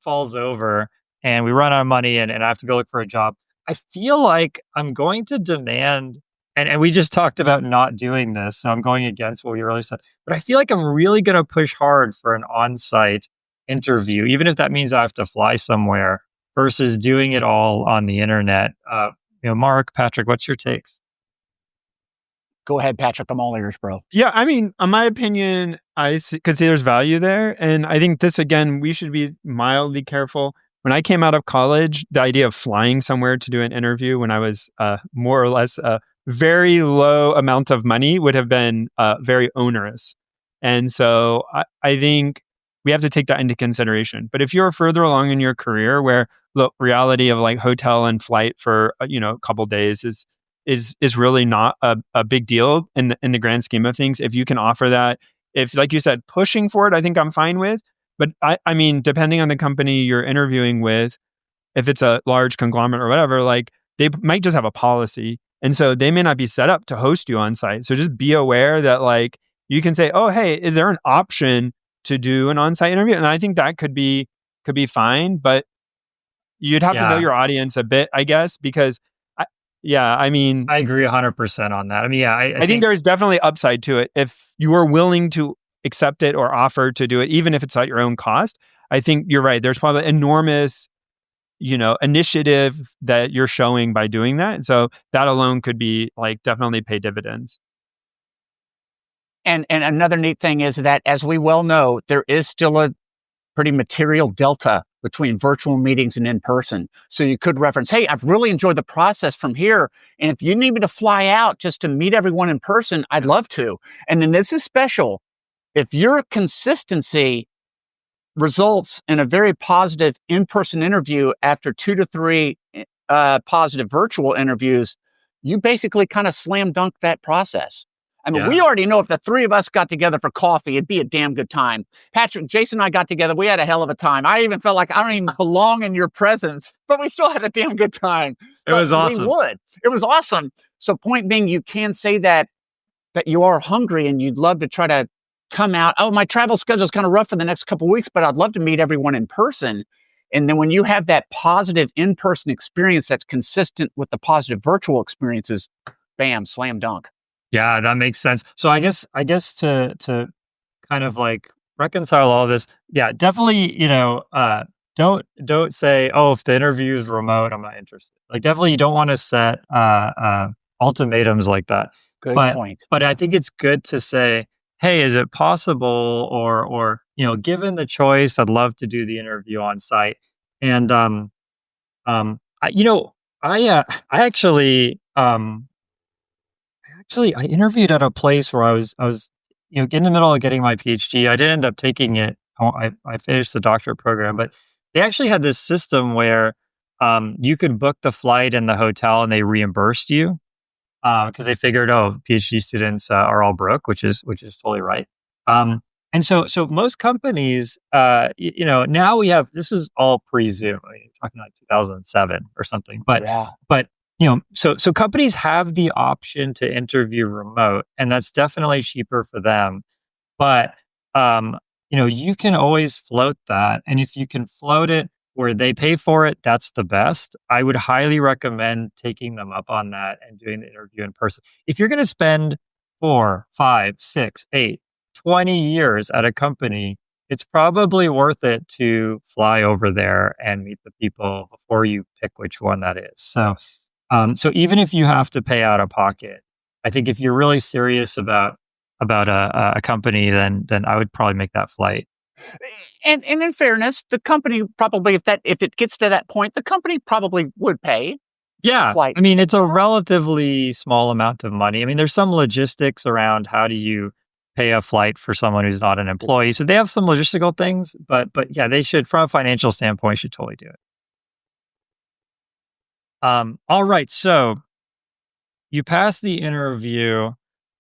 falls over and we run out of money and I have to go look for a job, I feel like I'm going to demand, and we just talked about not doing this, so I'm going against what we really said, but I feel like I'm really going to push hard for an on-site interview, even if that means I have to fly somewhere versus doing it all on the internet. Mark, Patrick, what's your takes? Go ahead, Patrick. I'm all ears, bro. Yeah, I mean, in my opinion, could see there's value there. And I think this, again, we should be mildly careful. When I came out of college, the idea of flying somewhere to do an interview when I was more or less a very low amount of money would have been very onerous. And so I think we have to take that into consideration. But if you're further along in your career where the reality of like hotel and flight for, a couple days is really not a big deal in the grand scheme of things. If you can offer that, if, like you said, pushing for it, I think I'm fine with. But I mean, depending on the company you're interviewing with, if it's a large conglomerate or whatever, like they might just have a policy. And so they may not be set up to host you on site. So just be aware that like you can say, oh, hey, is there an option to do an on-site interview? And I think that could be fine. But you'd have to know Yeah. your audience a bit, I guess, because I mean, I agree 100% on that. I mean, yeah, I think there is definitely upside to it if you are willing to accept it or offer to do it, even if it's at your own cost. I think you're right. There's probably enormous, initiative that you're showing by doing that. So that alone could be like definitely pay dividends. And another neat thing is that, as we well know, there is still a pretty material delta between virtual meetings and in person. So you could reference, hey, I've really enjoyed the process from here. And if you need me to fly out just to meet everyone in person, I'd love to. And then this is special. If your consistency results in a very positive in-person interview after 2 to 3 positive virtual interviews, you basically kind of slam dunk that process. I mean, we already know if the 3 of us got together for coffee, it'd be a damn good time. Patrick, Jason, and I got together. We had a hell of a time. I even felt like I don't even belong in your presence, but we still had a damn good time. It was awesome. We would. It was awesome. So point being, you can say that you are hungry and you'd love to try to come out. Oh, my travel schedule is kind of rough for the next couple of weeks, but I'd love to meet everyone in person. And then when you have that positive in-person experience that's consistent with the positive virtual experiences, bam, slam dunk. Yeah, that makes sense. So I guess to kind of like reconcile all this, yeah, definitely, don't say, oh, if the interview is remote, I'm not interested. Like, definitely you don't want to set ultimatums like that. Good point. But I think it's good to say, hey, is it possible, or given the choice, I'd love to do the interview on site. And I interviewed at a place where I was in the middle of getting my PhD. I didn't end up taking it. I finished the doctorate program, but they actually had this system where you could book the flight and the hotel, and they reimbursed you because they figured, oh, PhD students are all broke, which is totally right. And so most companies, now we have, this is all pre-Zoom. I mean, you're talking like 2007 or something, but so companies have the option to interview remote, and that's definitely cheaper for them. But you can always float that, and if you can float it where they pay for it, that's the best. I would highly recommend taking them up on that and doing the interview in person. If you're going to spend 4, 5, 6, 8, 20 years at a company, it's probably worth it to fly over there and meet the people before you pick which one that is. So even if you have to pay out of pocket, I think if you're really serious about a company, then I would probably make that flight. And in fairness, the company probably, if it gets to that point, the company probably would pay. Yeah, Flight. I mean, it's a relatively small amount of money. I mean, there's some logistics around how do you pay a flight for someone who's not an employee. So they have some logistical things, but yeah, they should, from a financial standpoint, should totally do it. All right, so you passed the interview.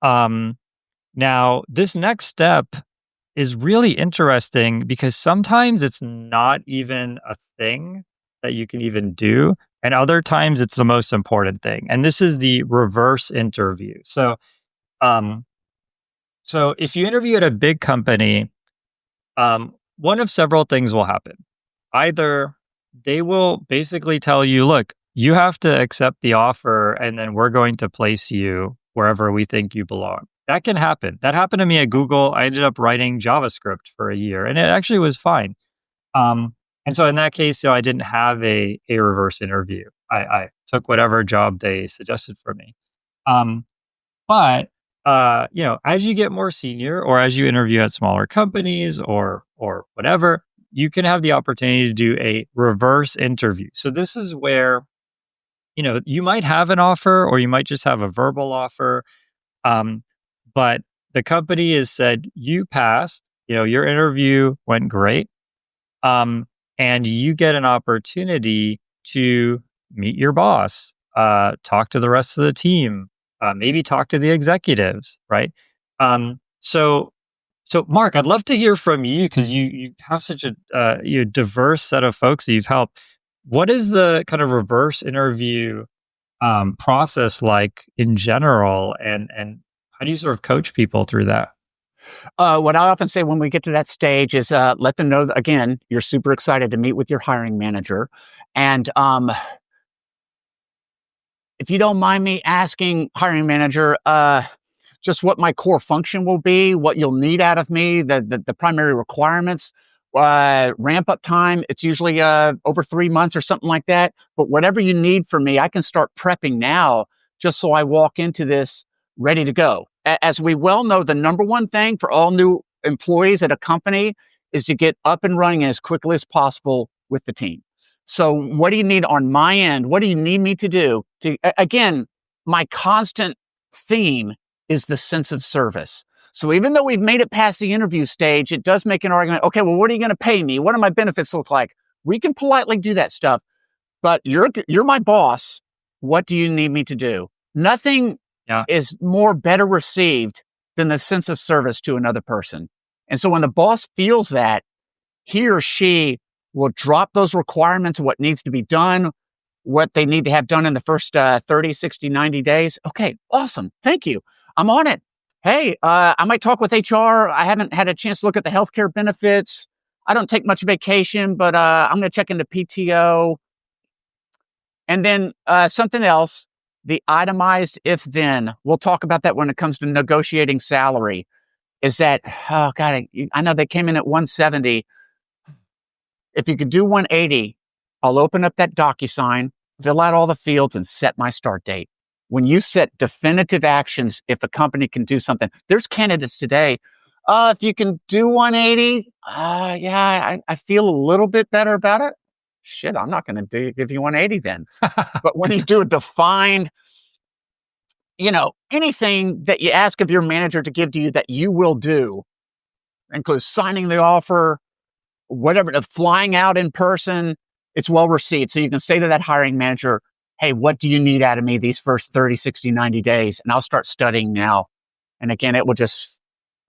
Now, this next step is really interesting because sometimes it's not even a thing that you can even do, and other times it's the most important thing. And this is the reverse interview. So if you interview at a big company, one of several things will happen. Either they will basically tell you, look, you have to accept the offer, and then we're going to place you wherever we think you belong. That can happen. That happened to me at Google. I ended up writing JavaScript for a year, and it actually was fine. And so in that case, I didn't have a reverse interview. I took whatever job they suggested for me. But as you get more senior, or as you interview at smaller companies or whatever, you can have the opportunity to do a reverse interview. So this is where, you might have an offer, or you might just have a verbal offer. But the company has said, you passed, your interview went great. And you get an opportunity to meet your boss, talk to the rest of the team, maybe talk to the executives, right? So Mark, I'd love to hear from you, because you have such a diverse set of folks that you've helped. What is the kind of reverse interview process like in general, and how do you sort of coach people through that? What I often say when we get to that stage is let them know that, again, you're super excited to meet with your hiring manager. And if you don't mind me asking, hiring manager, just what my core function will be, what you'll need out of me, the primary requirements, ramp up time. It's usually over 3 months or something like that. But whatever you need from me, I can start prepping now just so I walk into this ready to go. As we well know, the number one thing for all new employees at a company is to get up and running as quickly as possible with the team. So what do you need on my end? What do you need me to do? Again, my constant theme is the sense of service. So even though we've made it past the interview stage, it does make an argument. Okay, well, what are you going to pay me? What do my benefits look like? We can politely do that stuff, but you're my boss. What do you need me to do? Nothing is more better received than the sense of service to another person. And so when the boss feels that, he or she will drop those requirements of what needs to be done, what they need to have done in the first 30, 60, 90 days. Okay, awesome. Thank you. I'm on it. Hey, I might talk with HR. I haven't had a chance to look at the healthcare benefits. I don't take much vacation, but I'm going to check into PTO. And then something else, the itemized if-then. We'll talk about that when it comes to negotiating salary. Is that, oh God, I know they came in at 170. If you could do 180, I'll open up that DocuSign, fill out all the fields, and set my start date. When you set definitive actions, if a company can do something, there's candidates today. If you can do 180, I feel a little bit better about it. Shit, I'm not going to give you 180 then. But when you do a defined, anything that you ask of your manager to give to you that you will do, includes signing the offer, whatever, flying out in person, it's well received. So you can say to that hiring manager, hey, what do you need out of me these first 30, 60, 90 days? And I'll start studying now. And again, it will just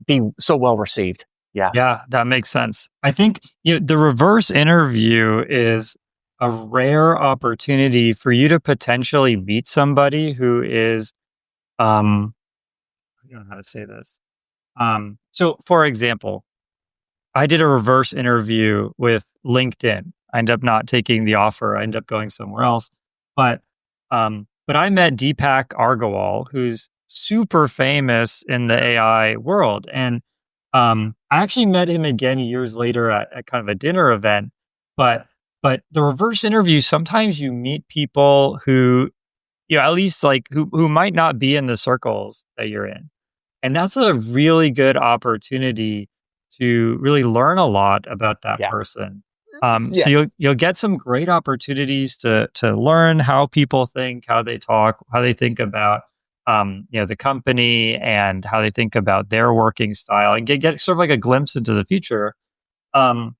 be so well received. Yeah. Yeah, that makes sense. I think the reverse interview is a rare opportunity for you to potentially meet somebody who is, I don't know how to say this. So for example, I did a reverse interview with LinkedIn. I ended up not taking the offer. I ended up going somewhere else. But I met Deepak Argawal, who's super famous in the AI world. And I actually met him again years later at kind of a dinner event. But the reverse interview, sometimes you meet people who, at least like who might not be in the circles that you're in. And that's a really good opportunity to really learn a lot about that person. So you'll get some great opportunities to learn how people think, how they talk, how they think about the company, and how they think about their working style, and get sort of like a glimpse into the future. And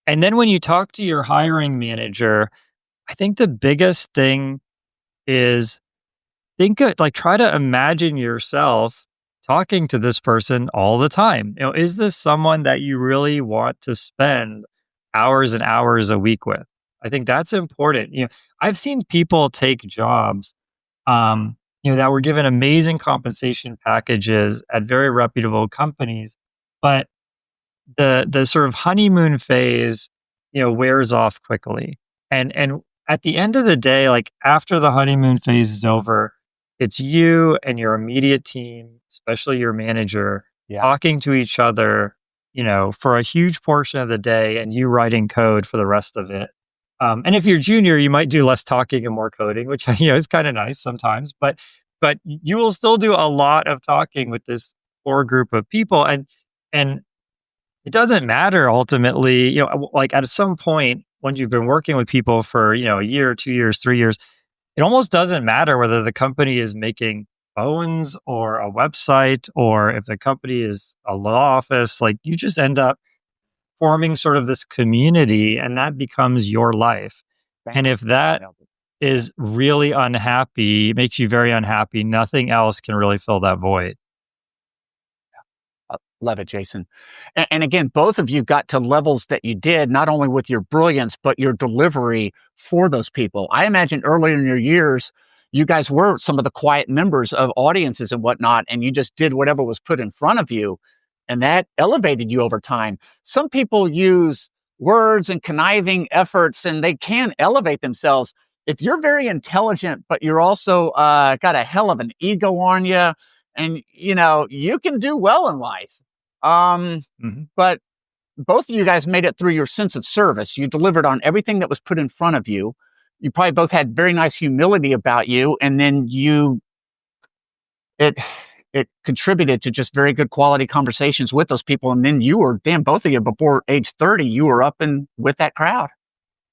then when you talk to your hiring manager, I think the biggest thing is try to imagine yourself talking to this person all the time. Is this someone that you really want to spend hours and hours a week with? I think that's important. I've seen people take jobs, that were given amazing compensation packages at very reputable companies, but the sort of honeymoon phase, wears off quickly. And at the end of the day, like after the honeymoon phase is over, it's you and your immediate team, especially your manager, talking to each other, for a huge portion of the day, and you writing code for the rest of it. And if you're junior, you might do less talking and more coding, which is kind of nice sometimes. But you will still do a lot of talking with this core group of people, and it doesn't matter ultimately. Like at some point, once you've been working with people for a year, 2 years, 3 years, it almost doesn't matter whether the company is making phones or a website, or if the company is a law office. Like you just end up forming sort of this community, and that becomes your life. And if that is really unhappy, makes you very unhappy, nothing else can really fill that void. Love it, Jason. And again, both of you got to levels that you did, not only with your brilliance, but your delivery for those people. I imagine earlier in your years, you guys were some of the quiet members of audiences and whatnot, and you just did whatever was put in front of you, and that elevated you over time. Some people use words and conniving efforts, and they can elevate themselves. If you're very intelligent, but you're also got a hell of an ego on you, and you can do well in life. But both of you guys made it through your sense of service. You delivered on everything that was put in front of you. You probably both had very nice humility about you, and then it contributed to just very good quality conversations with those people. And then you were, both of you before age 30, you were up and with that crowd.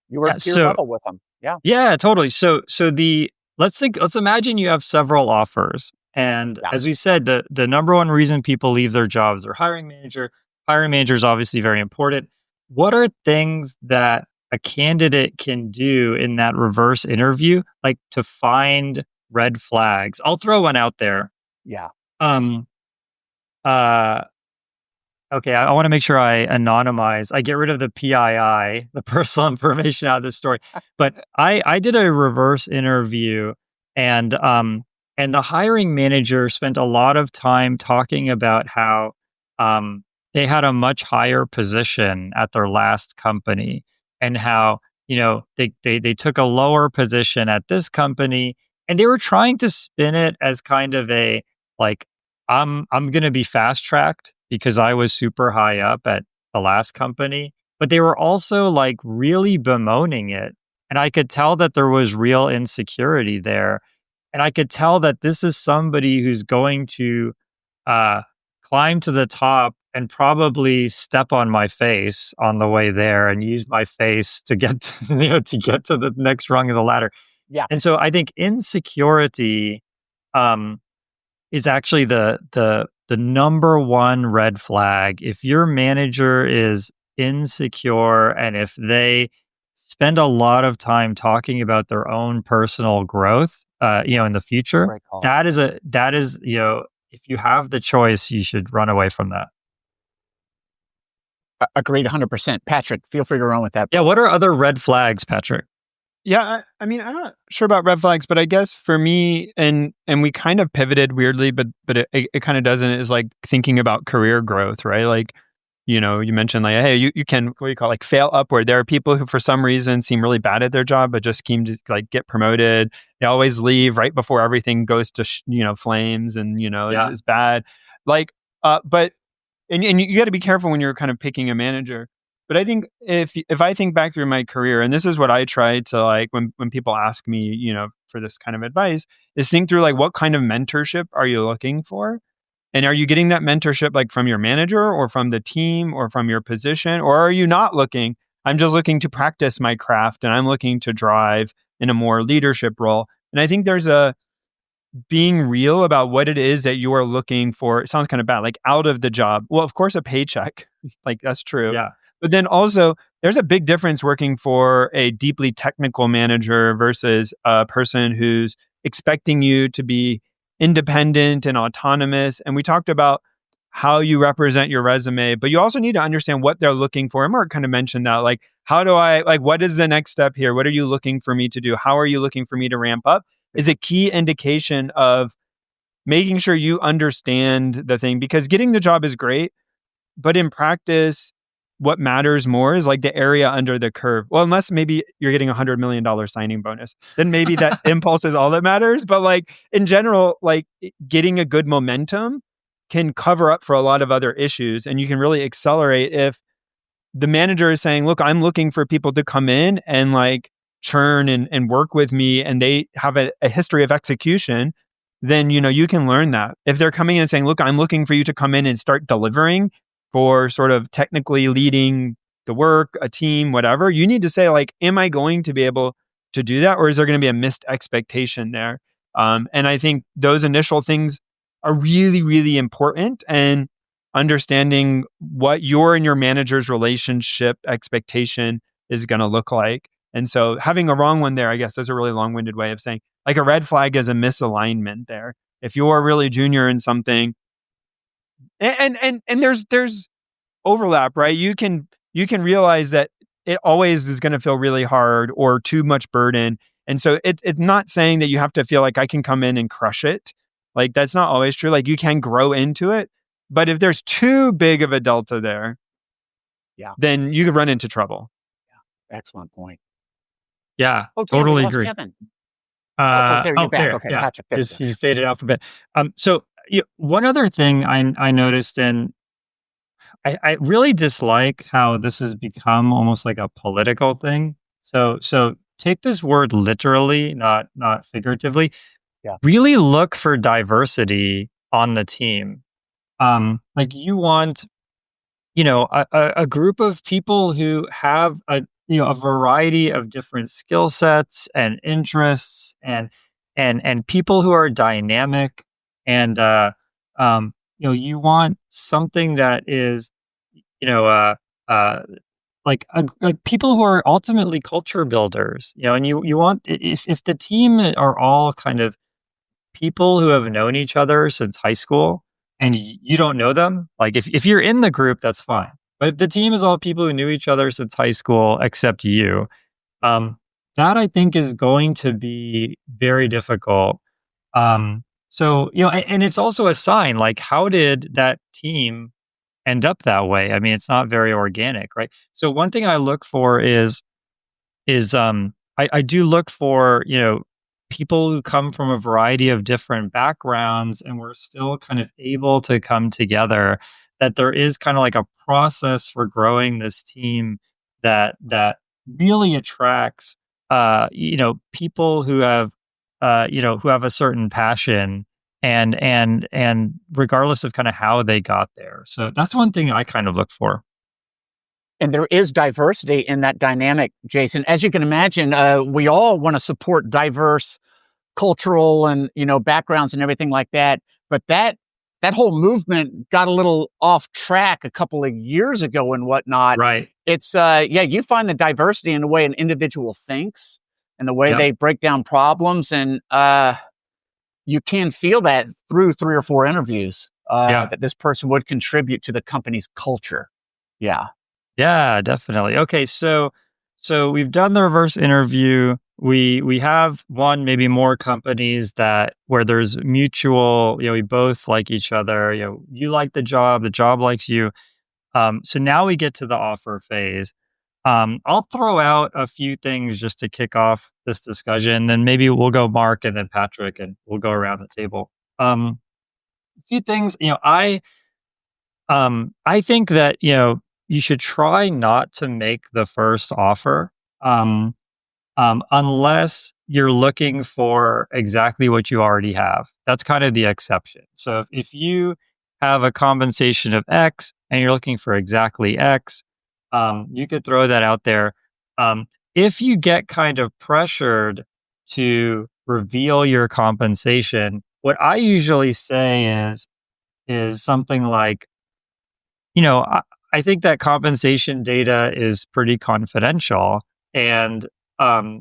You were at tier level with them. Yeah. Yeah, totally. So let's imagine you have several offers. And as we said, the number one reason people leave their jobs, their hiring manager. Hiring manager is obviously very important. What are things that a candidate can do in that reverse interview, like to find red flags? I'll throw one out there. Yeah. Okay, I want to make sure I anonymize. I get rid of the PII, the personal information out of this story. But I did a reverse interview, and the hiring manager spent a lot of time talking about how they had a much higher position at their last company, and how they took a lower position at this company, and they were trying to spin it as kind of a like, I'm going to be fast tracked because I was super high up at the last company, but they were also like really bemoaning it. And I could tell that there was real insecurity there. And I could tell that this is somebody who's going to climb to the top and probably step on my face on the way there and use my face to get to get to the next rung of the ladder. Yeah. And so I think insecurity is actually the number one red flag. If your manager is insecure and if they spend a lot of time talking about their own personal growth, in the future, that is if you have the choice, you should run away from that. Agreed 100%. Patrick, feel free to run with that. Yeah. What are other red flags, Patrick? Yeah, I mean, I'm not sure about red flags, but I guess for me, and we kind of pivoted weirdly, but it kind of doesn't, is like thinking about career growth, right? Like, you mentioned like, hey, you can, what do you call it, like fail upward. There are people who for some reason seem really bad at their job, but just seem to like get promoted. They always leave right before everything goes to, flames and, is bad. Like, but, and you got to be careful when you're kind of picking a manager. But I think if I think back through my career, and this is what I try to like when people ask me, for this kind of advice, is think through like what kind of mentorship are you looking for? And are you getting that mentorship like from your manager or from the team or from your position? Or are you not looking? I'm just looking to practice my craft and I'm looking to drive in a more leadership role. And I think there's a being real about what it is that you are looking for. It sounds kind of bad, like out of the job. Well, of course, a paycheck, like that's true. Yeah. But then also, there's a big difference working for a deeply technical manager versus a person who's expecting you to be independent and autonomous. And we talked about how you represent your resume, but you also need to understand what they're looking for. And Mark kind of mentioned that, like, what is the next step here? What are you looking for me to do? How are you looking for me to ramp up? Is a key indication of making sure you understand the thing, because getting the job is great, but in practice, what matters more is like the area under the curve. Well, unless maybe you're getting $100 million signing bonus, then maybe that impulse is all that matters. But like in general, like getting a good momentum can cover up for a lot of other issues. And you can really accelerate if the manager is saying, look, I'm looking for people to come in and like churn and work with me, and they have a history of execution, then, you can learn that. If they're coming in and saying, look, I'm looking for you to come in and start delivering for sort of technically leading the work, a team, whatever, you need to say like, am I going to be able to do that? Or is there going to be a missed expectation there? And I think those initial things are really, really important, and understanding what your and your manager's relationship expectation is going to look like. And so having a wrong one there, I guess, is a really long-winded way of saying like a red flag is a misalignment there. If you're really junior in something, and there's overlap, right? You can realize that it always is going to feel really hard or too much burden And so it's not saying that you have to feel like I can come in and crush it. Like that's not always true. Like you can grow into it. But if there's too big of a delta there, Yeah. then you could run into trouble. Excellent point. Yeah, Oh, damn, we totally lost agree. Kevin. There, you're back. There, Okay, yeah. gotcha. Fixed Just it. he faded out for a bit. So one other thing I noticed, and I really dislike how this has become almost like a political thing. So take this word literally, not figuratively. Yeah. Really look for diversity on the team. Like you want, a group of people who have a variety of different skill sets and interests, and people who are dynamic, and you want something that is, you know uh uh like people who are ultimately culture builders, and you want, if the team are all kind of people who have known each other since high school, and you don't know them, like if you're in the group, that's fine. But if the team is all people who knew each other since high school except you, um, that I think is going to be very difficult. So, and it's also a sign, like, how did that team end up that way? I mean, it's not very organic, right? So one thing I look for is I do look for, people who come from a variety of different backgrounds, and we're still kind of able to come together, that there is kind of like a process for growing this team that really attracts people who have a certain passion, and regardless of kind of how they got there. So that's one thing I kind of look for. And there is diversity in that dynamic, Jason. As you can imagine, we all want to support diverse cultural and backgrounds and everything like that. But that whole movement got a little off track a couple of years ago and whatnot. Right. It's you find the diversity in the way an individual thinks and the way Yep. they break down problems, and you can feel that through 3 or 4 interviews that this person would contribute to the company's culture. Yeah. Yeah, definitely. Okay, so we've done the reverse interview. We have one, maybe more companies that where there's mutual, we both like each other. You like the job likes you. So now we get to the offer phase. I'll throw out a few things just to kick off this discussion. Then maybe we'll go Mark and then Patrick, and we'll go around the table. A few things, I think that, you should try not to make the first offer, unless you're looking for exactly what you already have. That's kind of the exception. So if you have a compensation of X and you're looking for exactly X, you could throw that out there. If you get kind of pressured to reveal your compensation, what I usually say is something like, I think that compensation data is pretty confidential, and I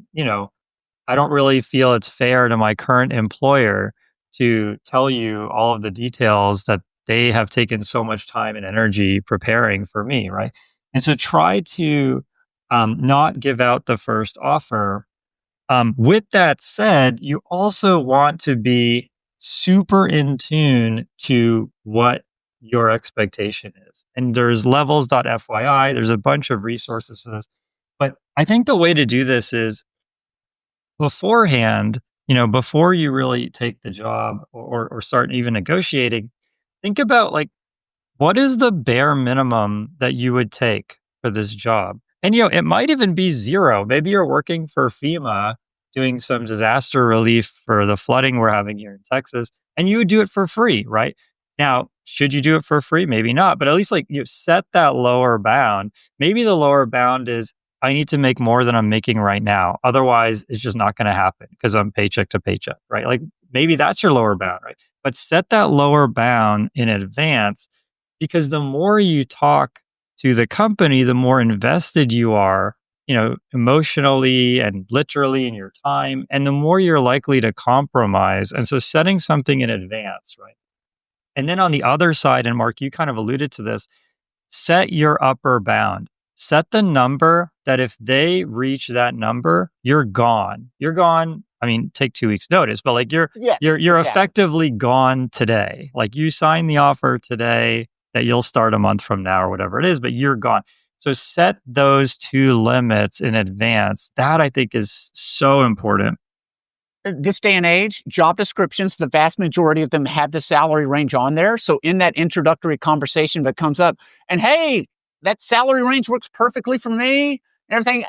don't really feel it's fair to my current employer to tell you all of the details that they have taken so much time and energy preparing for me, right? And so try to not give out the first offer. With that said, you also want to be super in tune to what your expectation is. And there's levels.fyi, there's a bunch of resources for this. But I think the way to do this is beforehand, before you really take the job, or start even negotiating, think about, like, what is the bare minimum that you would take for this job? And, it might even be zero. Maybe you're working for FEMA doing some disaster relief for the flooding we're having here in Texas, and you would do it for free, right? Now, should you do it for free? Maybe not, but at least, like, you set that lower bound. Maybe the lower bound is, I need to make more than I'm making right now. Otherwise, it's just not going to happen because I'm paycheck to paycheck, right? Like, maybe that's your lower bound, right? But set that lower bound in advance, because the more you talk to the company, the more invested you are, emotionally and literally in your time, and the more you're likely to compromise. And so setting something in advance, right? And then on the other side, and Mark, you kind of alluded to this, set your upper bound. set the number that if they reach that number, you're gone. You're gone. I mean, take 2 weeks notice, but like Yes, you're exactly. effectively gone today. Like you sign the offer today that you'll start a month from now or whatever it is, but you're gone. So set those two limits in advance. That I think is so important. This day and age, job descriptions, the vast majority of them have the salary range on there. So in that introductory conversation that comes up, and hey, that salary range works perfectly for me, and everything.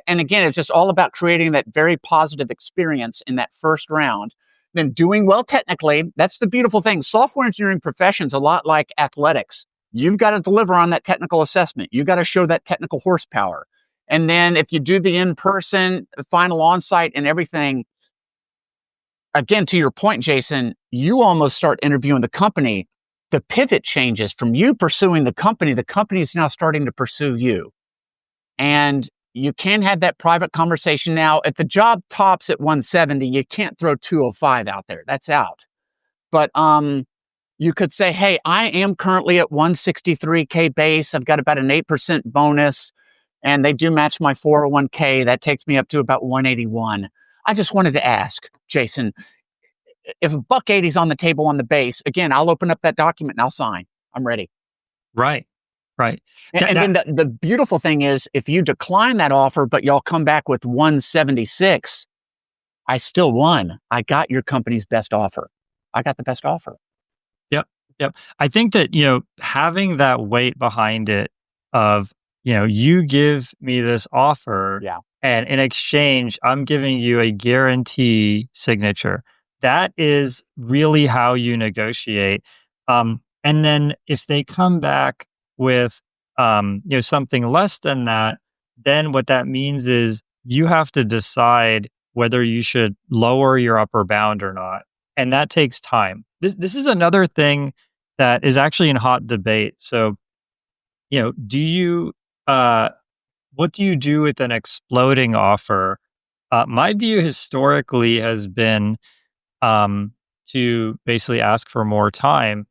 And again, it's just all about creating that very positive experience in that first round. Then doing well technically, that's the beautiful thing. Software engineering profession's a lot like athletics. You've got to deliver on that technical assessment. You've got to show that technical horsepower. And then if you do the in-person, the final on-site and everything, again, to your point, Jason, you almost start interviewing the company. The pivot changes from you pursuing the company is now starting to pursue you. And you can have that private conversation. Now, if the job tops at 170, you can't throw 205 out there. That's out. But you could say, hey, I am currently at 163K base. I've got about an 8% bonus, and they do match my 401k. That takes me up to about 181. I just wanted to ask, Jason, if $180 is on the table on the base, again, I'll open up that document and I'll sign. I'm ready. Right. And then the beautiful thing is, if you decline that offer, but y'all come back with 176, I still won. I got your company's best offer. I got the best offer. Yep. I think that, having that weight behind it of, you give me this offer, Yeah. and in exchange, I'm giving you a guarantee signature. That is really how you negotiate. And then if they come back with, something less than that, then what that means is you have to decide whether you should lower your upper bound or not. And that takes time. This is another thing that is actually in hot debate. So, do you, what do you do with an exploding offer? My view historically has been to basically ask for more time.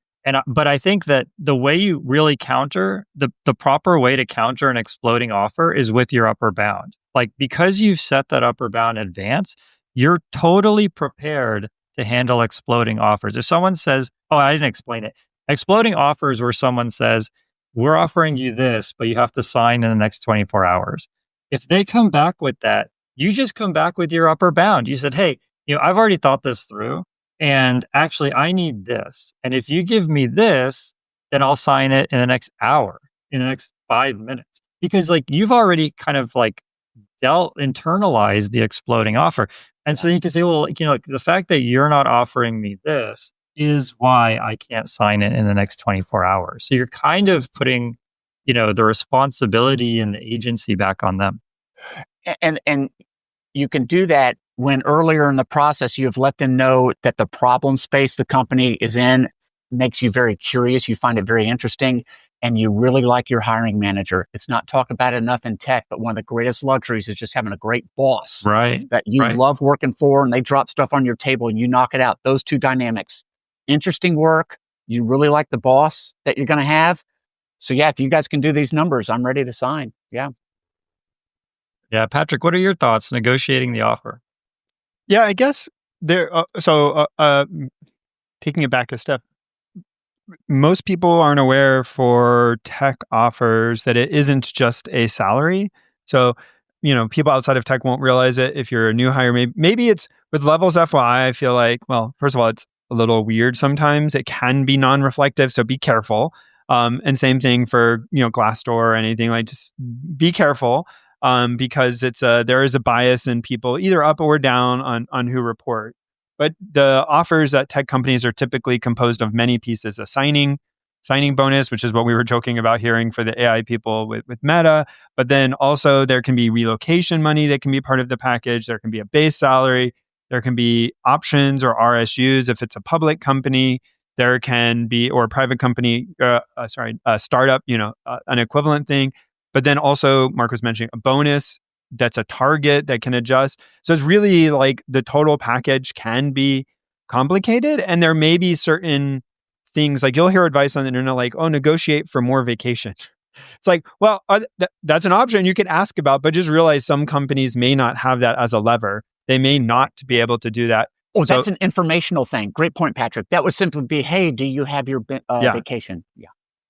But I think that the way you really counter the proper way to counter an exploding offer is with your upper bound. Like, because you've set that upper bound in advance, you're totally prepared to handle exploding offers. If someone says, "Oh, I didn't explain it," exploding offers where someone says, "We're offering you this, but you have to sign in the next 24 hours." If they come back with that, you just come back with your upper bound. You said, "Hey, I've already thought this through, and actually I need this. And if you give me this, then I'll sign it in the next hour, in the next 5 minutes." Because like you've already kind of like internalized the exploding offer. And so you can say, well, like, the fact that you're not offering me this is why I can't sign it in the next 24 hours. So you're kind of putting, the responsibility and the agency back on them. And you can do that when earlier in the process, you have let them know that the problem space the company is in makes you very curious. You find it very interesting, and you really like your hiring manager. It's not talked about enough in tech, but one of the greatest luxuries is just having a great boss that you love working for, and they drop stuff on your table and you knock it out. Those two dynamics, interesting work. You really like the boss that you're going to have. So yeah, if you guys can do these numbers, I'm ready to sign. Yeah. Yeah. Patrick, what are your thoughts negotiating the offer? Yeah, I guess taking it back a step, most people aren't aware for tech offers that it isn't just a salary. So, people outside of tech won't realize it. If you're a new hire, maybe it's with Levels FYI, I feel like, well, first of all, it's a little weird sometimes. It can be non-reflective, so be careful. And same thing for, Glassdoor or anything, like just be careful. Because there is a bias in people either up or down on who report. But the offers at tech companies are typically composed of many pieces: a signing bonus, which is what we were joking about hearing for the AI people with Meta. But then also there can be relocation money that can be part of the package. There can be a base salary. There can be options or RSUs if it's a public company. There can be, or a private company, a startup, an equivalent thing. But then also, Mark was mentioning a bonus that's a target that can adjust. So it's really like the total package can be complicated. And there may be certain things, like you'll hear advice on the internet like, oh, negotiate for more vacation. It's like, well, that's an option you can ask about, but just realize some companies may not have that as a lever. They may not be able to do that. Oh, that's an informational thing. Great point, Patrick. That would simply be, hey, do you have your vacation? Yeah.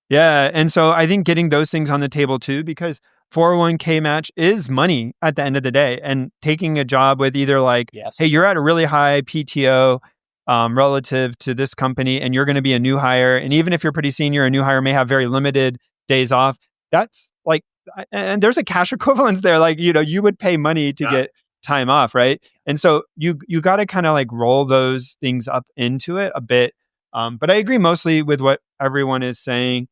Yeah. And so I think getting those things on the table too, because 401k match is money at the end of the day. And taking a job with either like, hey, you're at a really high PTO relative to this company and you're going to be a new hire. And even if you're pretty senior, a new hire may have very limited days off. That's like, and there's a cash equivalence there. Like, you would pay money to get time off, right? And so you got to kind of like roll those things up into it a bit. But I agree mostly with what everyone is saying.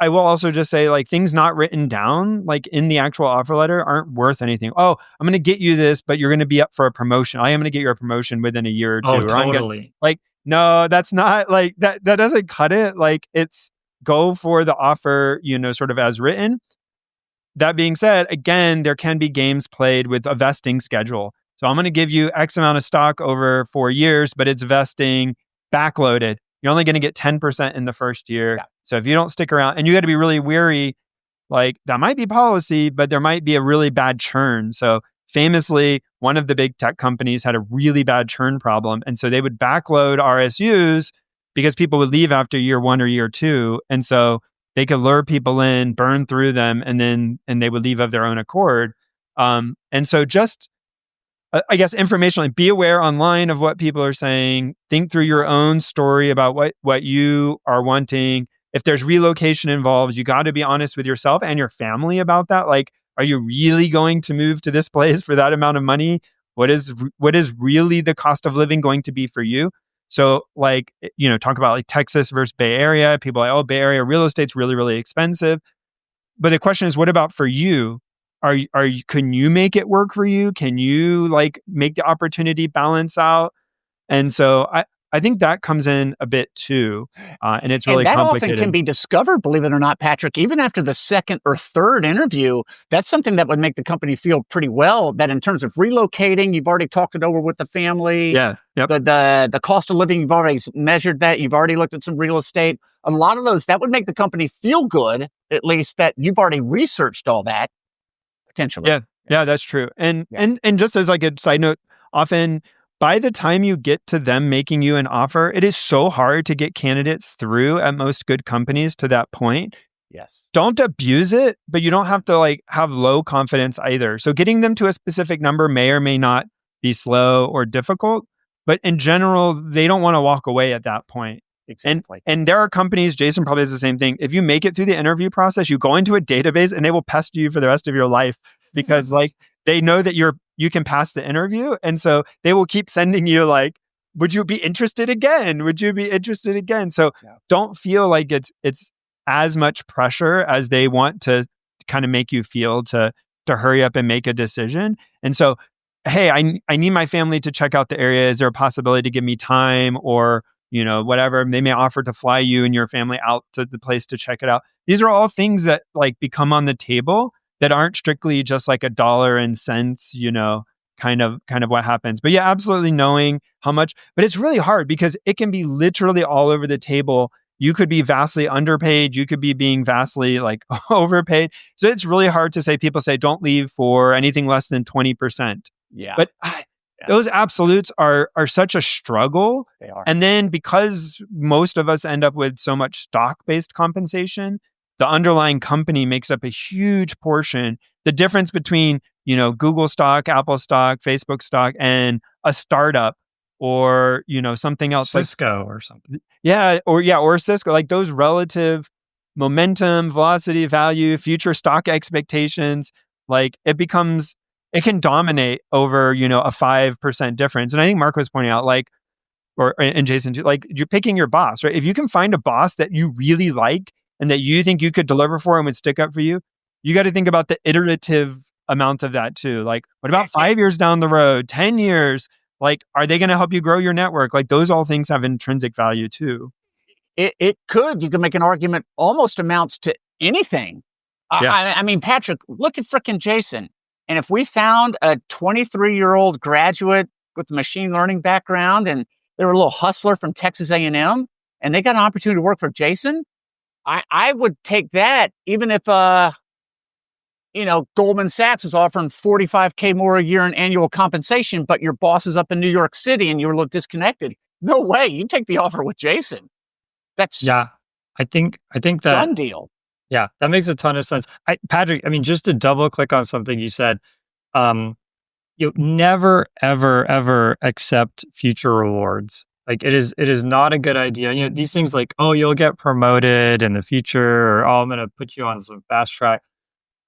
I will also just say like things not written down like in the actual offer letter aren't worth anything. Oh, I'm going to get you this, but you're going to be up for a promotion. I am going to get you a promotion within a year or two. Oh, totally. No, that's not like that. That doesn't cut it. Like it's go for the offer, sort of as written. That being said, again, there can be games played with a vesting schedule. So I'm going to give you X amount of stock over 4 years, but it's vesting backloaded. You're only going to get 10% in the first year. Yeah. So if you don't stick around, and you got to be really wary, like that might be policy, but there might be a really bad churn. So famously, one of the big tech companies had a really bad churn problem. And so they would backload RSUs because people would leave after year 1 or year 2. And so they could lure people in, burn through them, and they would leave of their own accord. And so just, I guess, informationally, be aware online of what people are saying. Think through your own story about what you are wanting. If there's relocation involved, you got to be honest with yourself and your family about that. Like, are you really going to move to this place for that amount of money? What is really the cost of living going to be for you? So like, talk about like Texas versus Bay Area. People are like, oh, Bay Area real estate's really, really expensive. But the question is, what about for you? Can you make it work for you? Can you like make the opportunity balance out? And so I think that comes in a bit too. And it's really complicated. And that often can be discovered, believe it or not, Patrick, even after the second or third interview. That's something that would make the company feel pretty well, that in terms of relocating, you've already talked it over with the family. Yeah. Yep. The cost of living, you've already measured that. You've already looked at some real estate. A lot of those, that would make the company feel good, at least that you've already researched all that, potentially. Yeah, that's true. And just as like a side note, often by the time you get to them making you an offer, it is so hard to get candidates through at most good companies to that point. Yes. Don't abuse it, but you don't have to like have low confidence either. So getting them to a specific number may or may not be slow or difficult, but in general, they don't want to walk away at that point. Exactly. And there are companies, Jason probably has the same thing. If you make it through the interview process, you go into a database and they will pester you for the rest of your life because like they know that you can pass the interview. And so they will keep sending you like, would you be interested again? Would you be interested again? So don't feel like it's as much pressure as they want to kind of make you feel to hurry up and make a decision. And so, hey, I need my family to check out the area. Is there a possibility to give me time or, whatever? They may offer to fly you and your family out to the place to check it out. These are all things that like become on the table that aren't strictly just like a dollar and cents, kind of what happens. But yeah, absolutely knowing how much, but it's really hard because it can be literally all over the table. You could be vastly underpaid. You could be being vastly like overpaid. So it's really hard to say, people say, don't leave for anything less than 20%. Yeah. But those absolutes are such a struggle. They are. And then because most of us end up with so much stock-based compensation, the underlying company makes up a huge portion. The difference between, Google stock, Apple stock, Facebook stock, and a startup or, something else Cisco or something. Or Cisco, like those relative momentum, velocity, value, future stock expectations, like it can dominate over, a 5% difference. And I think Mark was pointing out and Jason too, like you're picking your boss, right? If you can find a boss that you really like and that you think you could deliver for and would stick up for you, you got to think about the iterative amount of that too. Like, what about 5 years down the road, 10 years? Like, are they going to help you grow your network? Like, those all things have intrinsic value too. It could. You can make an argument almost amounts to anything. Yeah. I mean, Patrick, look at frickin' Jason. And if we found a 23-year-old graduate with a machine learning background and they were a little hustler from Texas A&M and they got an opportunity to work for Jason, I would take that even if Goldman Sachs is offering 45K more a year in annual compensation, but your boss is up in New York City and you're a little disconnected. No way. You take the offer with Jason. That's Yeah. I think that done deal. Yeah, that makes a ton of sense. Patrick, I mean, just to double click on something you said, you never, ever, ever accept future rewards. Like it is not a good idea. These things like, oh, you'll get promoted in the future, or oh, I'm going to put you on some fast track.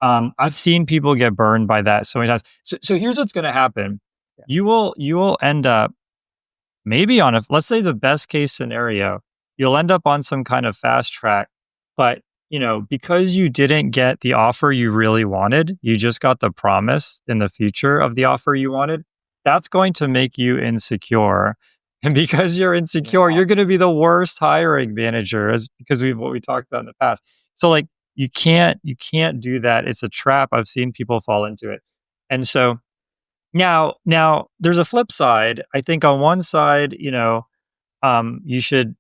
I've seen people get burned by that so many times. So here's what's going to happen. Yeah. You will end up maybe on let's say the best case scenario, you'll end up on some kind of fast track, but because you didn't get the offer you really wanted, you just got the promise in the future of the offer you wanted. That's going to make you insecure. And because you're insecure, you're going to be the worst hiring manager because of what we talked about in the past. So like you can't do that. It's a trap. I've seen people fall into it. And so now there's a flip side. I think on one side, you should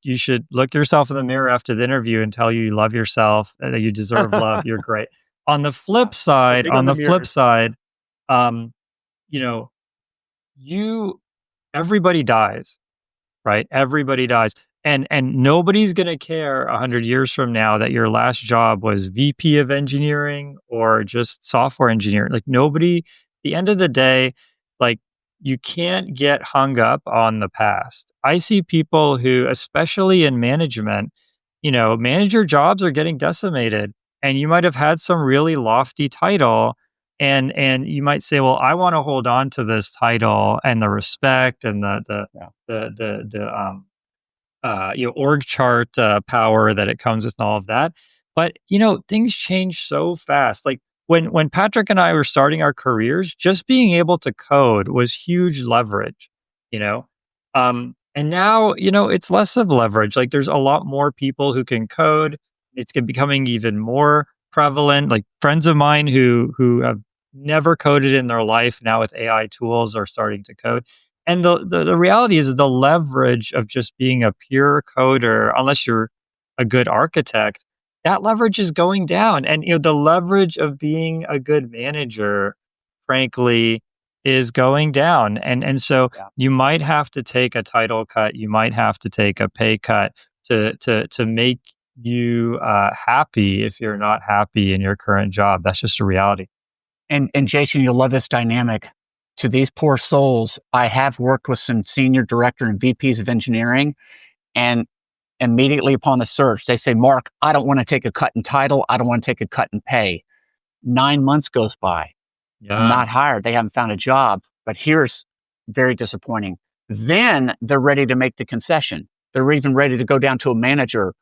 look yourself in the mirror after the interview and tell you love yourself, that you deserve love, you're great. On the flip side, everybody dies, right? Everybody dies. And nobody's going to care 100 years from now that your last job was VP of engineering or just software engineer. Like nobody, at the end of the day, like you can't get hung up on the past. I see people who, especially in management, manager jobs are getting decimated, and you might have had some really lofty title, and you might say, well, I want to hold on to this title and the respect and the org chart power that it comes with and all of that. But things change so fast. Like when Patrick and I were starting our careers, just being able to code was huge leverage, and now, it's less of leverage. Like there's a lot more people who can code. It's becoming even more prevalent. Like friends of mine who have never coded in their life now with AI tools are starting to code. And the reality is the leverage of just being a pure coder, unless you're a good architect, that leverage is going down. And the leverage of being a good manager, frankly, is going down. And so you might have to take a title cut, you might have to take a pay cut to make you happy if you're not happy in your current job. That's just a reality. And Jason, you'll love this dynamic. To these poor souls, I have worked with some senior director and VPs of engineering, and immediately upon the search, they say, Mark, I don't want to take a cut in title. I don't want to take a cut in pay. 9 months goes by. Yeah. I'm not hired. They haven't found a job. But here's very disappointing. Then they're ready to make the concession. They're even ready to go down to a manager.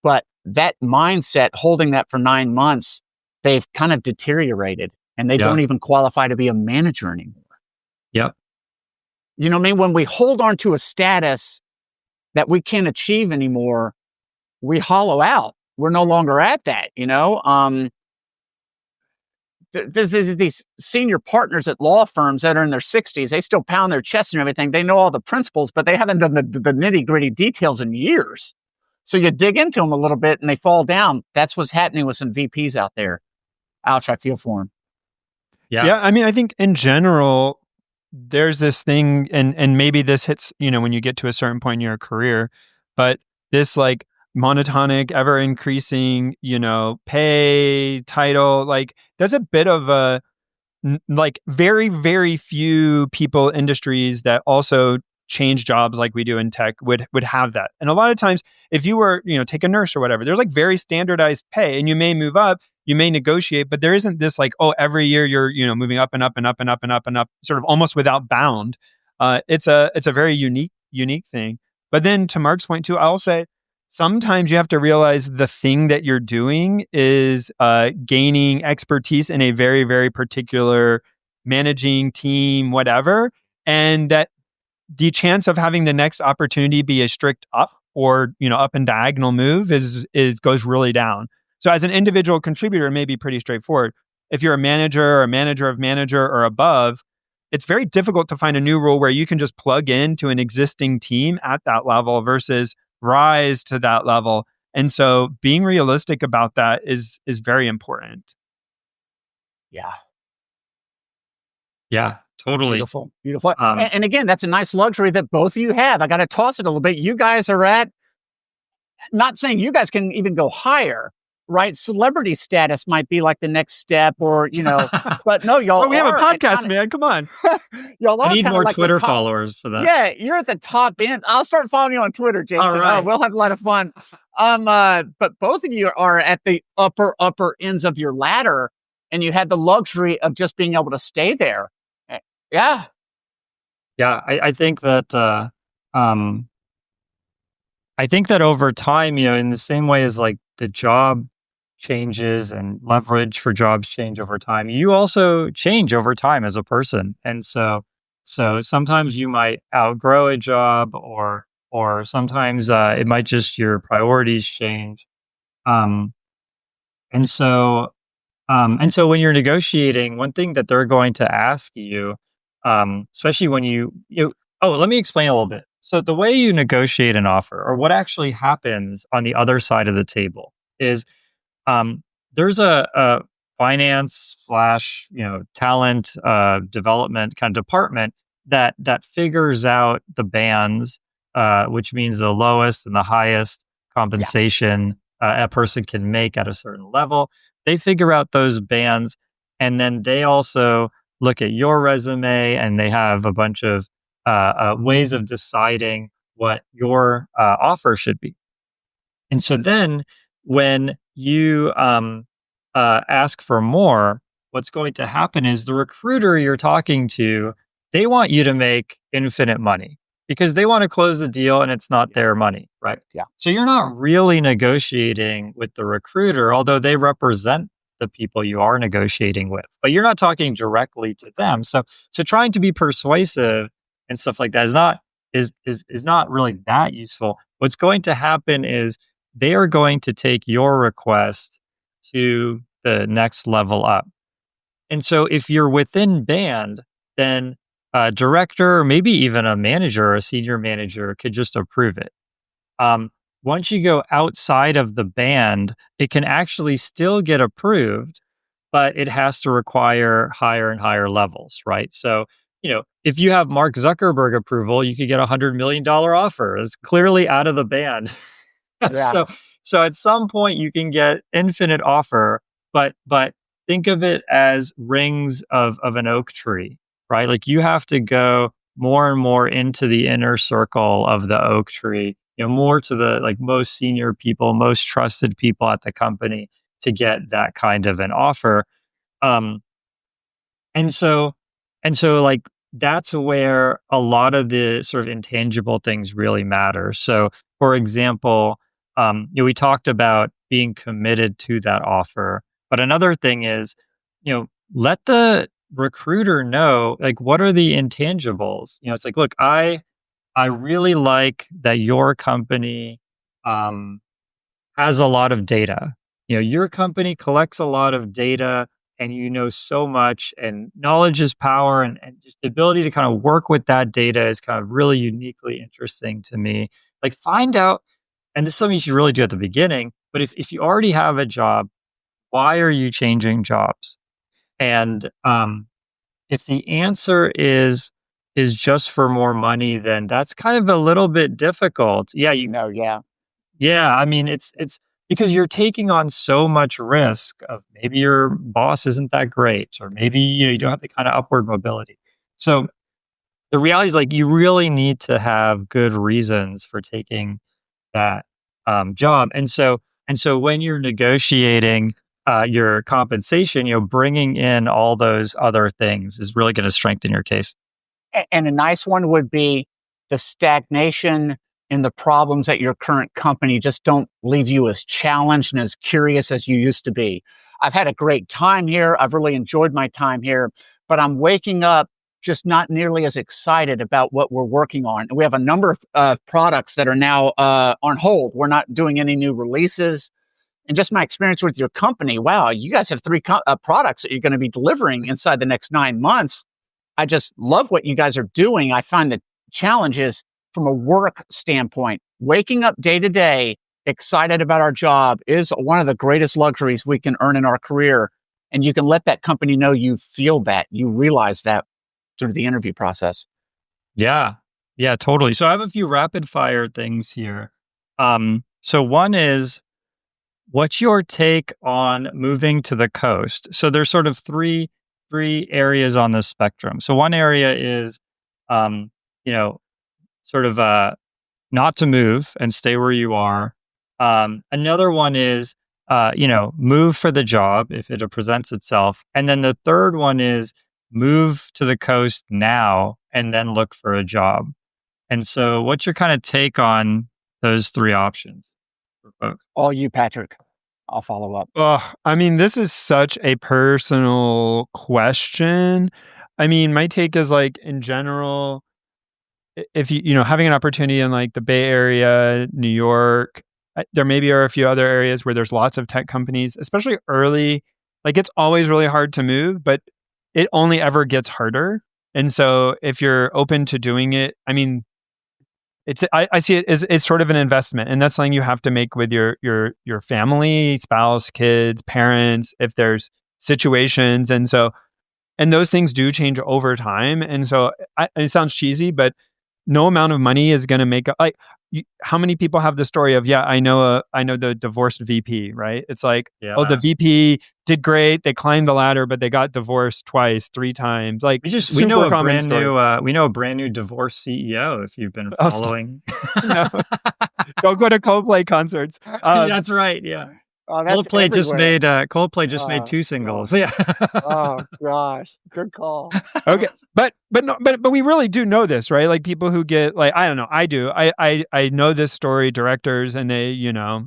But that mindset, holding that for 9 months, they've kind of deteriorated, and they don't even qualify to be a manager anymore. Yep. You know what I mean? When we hold on to a status that we can't achieve anymore, we hollow out. We're no longer at that, There's these senior partners at law firms that are in their 60s. They still pound their chest and everything. They know all the principles, but they haven't done the nitty-gritty details in years. So you dig into them a little bit and they fall down. That's what's happening with some VPs out there. Ouch, I feel for them. Yeah. I mean, I think in general, there's this thing, and maybe this hits, when you get to a certain point in your career, but this like monotonic, ever increasing, pay, title, like there's a bit of a, like very, very few people, industries that also change jobs like we do in tech would have that. And a lot of times, if you were, take a nurse or whatever, there's like very standardized pay, and you may move up, you may negotiate, but there isn't this like, oh, every year you're, moving up and up and up and up and up and up, sort of almost without bound. It's a very unique thing. But then to Mark's point too, I'll say sometimes you have to realize the thing that you're doing is gaining expertise in a very, very particular managing team, whatever, and that the chance of having the next opportunity be a strict up or, up and diagonal move is goes really down. So as an individual contributor, it may be pretty straightforward. If you're a manager or a manager of manager or above, it's very difficult to find a new role where you can just plug into an existing team at that level versus rise to that level And so being realistic about that is very important. Yeah. Yeah, totally. Beautiful. Beautiful. Um, And again, that's a nice luxury that both of you have. I got to toss it a little bit. You guys are at, not saying you guys can even go higher, right? Celebrity status might be like the next step, or, but no, y'all Well, we have a are podcast, man. Come on. y'all I are need kind of more like the Twitter top. followers for that. Yeah, you're at the top end. I'll start following you on Twitter, Jason. All right. We'll have a lot of fun. But both of you are at the upper ends of your ladder, and you had the luxury of just being able to stay there. Yeah. Yeah, I think that over time, in the same way as like the job changes and leverage for jobs change over time, you also change over time as a person. And so sometimes you might outgrow a job, or sometimes it might just your priorities change. Um, and so and so when you're negotiating, one thing that they're going to ask you, especially when let me explain a little bit. So the way you negotiate an offer, or what actually happens on the other side of the table, is there's a finance slash talent development kind of department that figures out the bands, which means the lowest and the highest compensation a person can make at a certain level. They figure out those bands, and then they also look at your resume, and they have a bunch of ways of deciding what your offer should be. And so then when you ask for more, what's going to happen is the recruiter you're talking to, they want you to make infinite money because they want to close the deal and it's not their money, right? Yeah. So you're not really negotiating with the recruiter, although they represent the people you are negotiating with, but you're not talking directly to them. So trying to be persuasive and stuff like that is not really that useful. What's going to happen is they are going to take your request to the next level up. And so if you're within band, then a director, or maybe even a manager or a senior manager could just approve it. Once you go outside of the band, it can actually still get approved, but it has to require higher and higher levels, right? So, if you have Mark Zuckerberg approval, you could get $100 million offer. It's clearly out of the band. Yeah. So at some point you can get infinite offer, but think of it as rings of an oak tree, right? Like you have to go more and more into the inner circle of the oak tree, more to the like most senior people, most trusted people at the company to get that kind of an offer. And so like that's where a lot of the sort of intangible things really matter. So for example, we talked about being committed to that offer, but another thing is, let the recruiter know, like, what are the intangibles? It's like, look, I really like that your company has a lot of data. Your company collects a lot of data, and you know so much, and knowledge is power, and just the ability to kind of work with that data is kind of really uniquely interesting to me. Like find out, and this is something you should really do at the beginning, but if you already have a job, why are you changing jobs? And if the answer is just for more money, then that's kind of a little bit difficult. Yeah, Yeah. yeah, I mean, it's because you're taking on so much risk of maybe your boss isn't that great, or maybe you don't have the kind of upward mobility. So the reality is, like, you really need to have good reasons for taking that job. And so when you're negotiating your compensation, bringing in all those other things is really going to strengthen your case. And a nice one would be the stagnation and the problems at your current company just don't leave you as challenged and as curious as you used to be. I've had a great time here. I've really enjoyed my time here, but I'm waking up just not nearly as excited about what we're working on. And we have a number of products that are now on hold. We're not doing any new releases. And just my experience with your company, wow, you guys have three products that you're going to be delivering inside the next 9 months. I just love what you guys are doing. I find the challenges from a work standpoint, waking up day to day, excited about our job is one of the greatest luxuries we can earn in our career. And you can let that company know you feel that, you realize that through the interview process. Yeah. Yeah, totally. So I have a few rapid fire things here. So one is, what's your take on moving to the coast? So there's sort of three areas on the spectrum. So one area is, um, you know, sort of not to move and stay where you are. Another one is, move for the job if it presents itself. And then the third one is move to the coast now and then look for a job. And so, what's your kind of take on those three options for folks? All you, Patrick. I'll follow up. Oh, I mean, this is such a personal question. I mean, my take is like in general, if having an opportunity in like the Bay Area, New York, there maybe are a few other areas where there's lots of tech companies, especially early. Like it's always really hard to move, but it only ever gets harder. And so if you're open to doing it, I mean, I see it as it's sort of an investment, and that's something you have to make with your family, spouse, kids, parents, if there's situations. And those things do change over time. And so it sounds cheesy, but no amount of money is going to make like how many people have the story of, yeah, I know the divorced VP, right? It's like, oh, the VP did great. They climbed the ladder, but they got divorced twice, 3 times. Like we know a brand new divorce CEO if you've been following. No. Don't go to Coldplay concerts. That's right. Yeah. Oh, Coldplay just made 2 singles. Yeah. Oh gosh, good call. Okay, but we really do know this, right? Like people who get like, I don't know, I do. I know this story, directors, and they,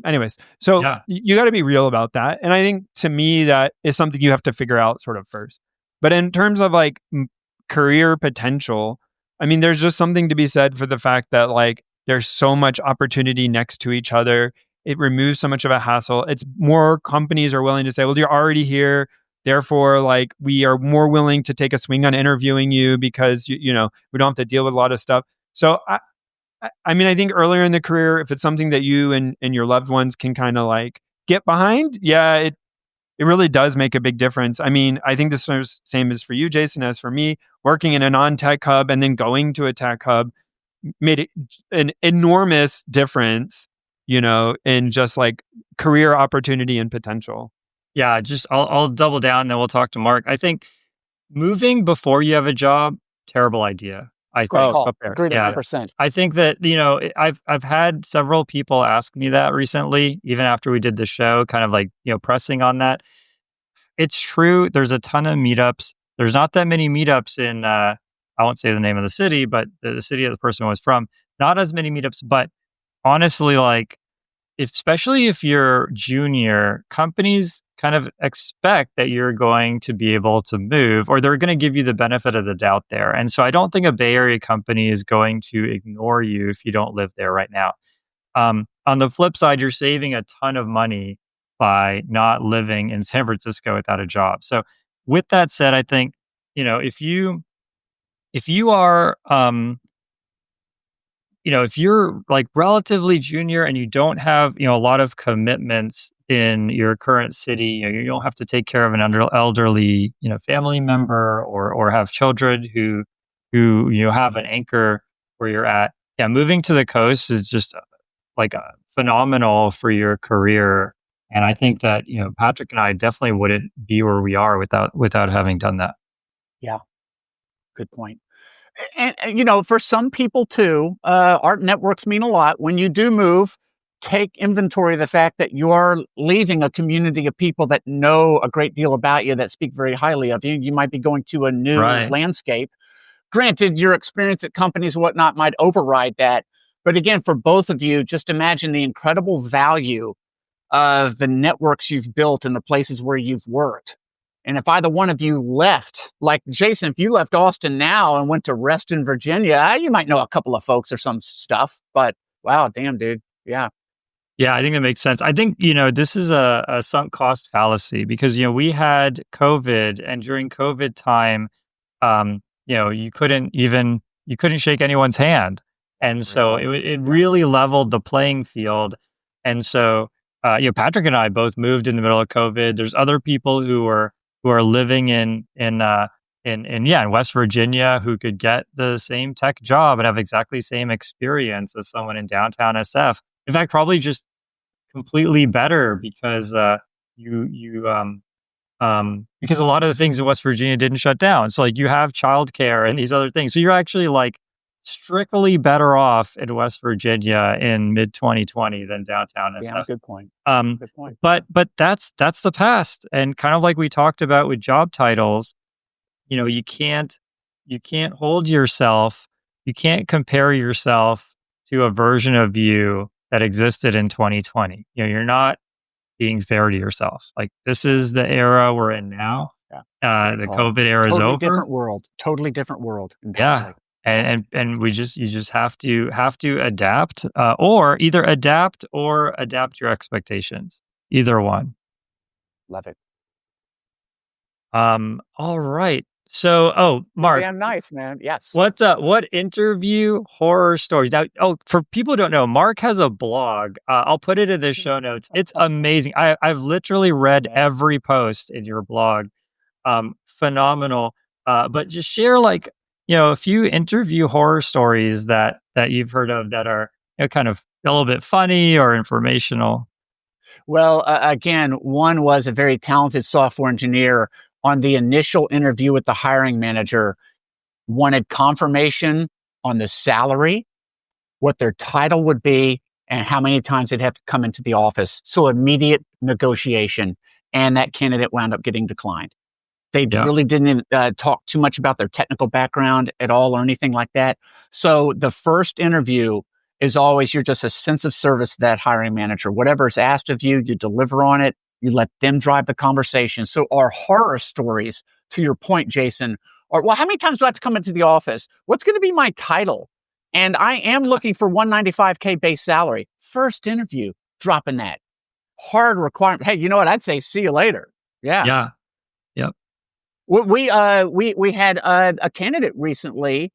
anyways. So you got to be real about that, and I think to me that is something you have to figure out sort of first. But in terms of like career potential, I mean, there's just something to be said for the fact that like there's so much opportunity next to each other. It removes so much of a hassle. It's more companies are willing to say, well, you're already here. Therefore, like we are more willing to take a swing on interviewing you because, we don't have to deal with a lot of stuff. So, I mean, I think earlier in the career, if it's something that you and your loved ones can kind of like get behind, yeah, it really does make a big difference. I mean, I think this is same as for you, Jason, as for me, working in a non-tech hub and then going to a tech hub made an enormous difference, in just like career opportunity and potential. Yeah, I'll double down and then we'll talk to Mark. I think moving before you have a job, terrible idea. I think. Agreed 100%. I think that, I've had several people ask me that recently, even after we did the show, kind of like, pressing on that. It's true. There's a ton of meetups. There's not that many meetups in, I won't say the name of the city, but the city that the person was from. Not as many meetups, but honestly, like, especially if you're junior, companies kind of expect that you're going to be able to move, or they're going to give you the benefit of the doubt there. And so I don't think a Bay Area company is going to ignore you if you don't live there right now. On the flip side, you're saving a ton of money by not living in San Francisco without a job. So with that said, I think, if you are, if you're like relatively junior and you don't have, a lot of commitments in your current city, you don't have to take care of an elderly, family member or have children who have an anchor where you're at. Yeah, moving to the coast is just like phenomenal for your career. And I think that, Patrick and I definitely wouldn't be where we are without having done that. Yeah, good point. And, for some people too, art networks mean a lot. When you do move, take inventory of the fact that you are leaving a community of people that know a great deal about you, that speak very highly of you. You might be going to a new landscape. Granted, your experience at companies and whatnot might override that. But again, for both of you, just imagine the incredible value of the networks you've built in the places where you've worked. And if either one of you left, like Jason, if you left Austin now and went to Reston, Virginia, you might know a couple of folks or some stuff, but wow, damn, dude. Yeah. Yeah, I think that makes sense. I think, this is a sunk cost fallacy because, we had COVID, and during COVID time, you couldn't shake anyone's hand. And so it really leveled the playing field. And so, Patrick and I both moved in the middle of COVID. There's other people who are living in West Virginia who could get the same tech job and have exactly the same experience as someone in downtown SF. In fact, probably just completely better because because a lot of the things in West Virginia didn't shut down. So like you have childcare and these other things. So you're actually like strictly better off in West Virginia in mid 2020 than downtown SF. Yeah, good point. Good point. But that's the past. And kind of like we talked about with job titles, you can't hold yourself, you can't compare yourself to a version of you that existed in 2020. You're not being fair to yourself. Like this is the era we're in now. Yeah. The COVID era is over. Totally different world. Entirely. Yeah. And you just have to adapt, or either adapt or adapt your expectations. Either one. Love it. All right. So, Mark. Damn nice, man. Yes. What interview horror stories? Now, for people who don't know, Mark has a blog. I'll put it in the show notes. It's amazing. I've literally read every post in your blog. Phenomenal. But just share a few interview horror stories that you've heard of that are kind of a little bit funny or informational. Well, again, one was a very talented software engineer on the initial interview with the hiring manager, wanted confirmation on the salary, what their title would be, and how many times they'd have to come into the office. So immediate negotiation. And that candidate wound up getting declined. They really didn't talk too much about their technical background at all or anything like that. So the first interview is always, you're just a sense of service to that hiring manager. Whatever is asked of you, you deliver on it. You let them drive the conversation. So our horror stories, to your point, Jason, are, well, how many times do I have to come into the office? What's going to be my title? And I am looking for $195K base salary. First interview, dropping that. Hard requirement. Hey, you know what? I'd say see you later. Yeah. Yeah. Yep. We had a candidate recently.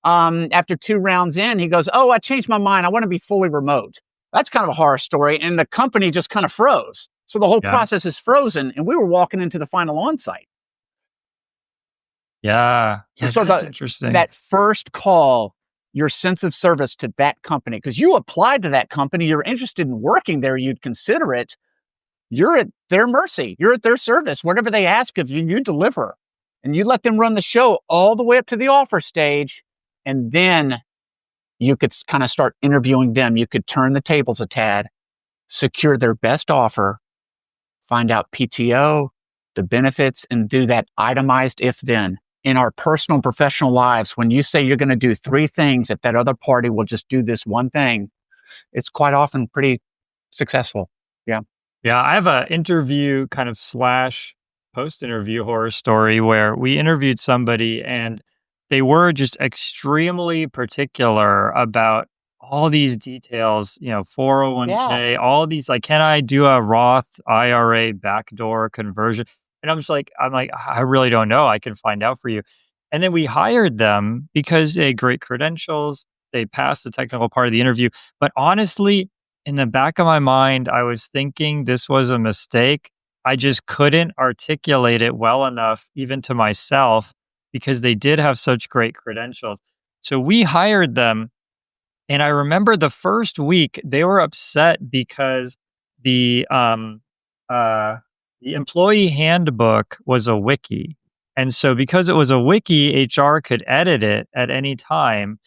After 2 rounds in, he goes, "Oh, I changed my mind. I want to be fully remote." That's kind of a horror story. And the company just kind of froze. So the whole process is frozen, and we were walking into the final onsite. Yeah. So that's interesting. That first call, your sense of service to that company, because you applied to that company, you're interested in working there, you'd consider it. You're at their mercy. You're at their service. Whatever they ask of you, you deliver. And you let them run the show all the way up to the offer stage. And then you could kind of start interviewing them. You could turn the tables a tad, secure their best offer, find out PTO, the benefits, and do that itemized if-then. In our personal and professional lives, when you say you're going to do 3 things, if that other party will just do this one thing, it's quite often pretty successful. Yeah. Yeah, I have an interview kind of / post-interview horror story where we interviewed somebody and they were just extremely particular about all these details, 401k, all these, like, can I do a Roth IRA backdoor conversion? And I'm like, I really don't know. I can find out for you. And then we hired them because they had great credentials. They passed the technical part of the interview. But honestly, in the back of my mind, I was thinking this was a mistake. I just couldn't articulate it well enough, even to myself, because they did have such great credentials. So we hired them. And I remember the first week they were upset because the employee handbook was a wiki. And so because it was a wiki, HR could edit it at any time.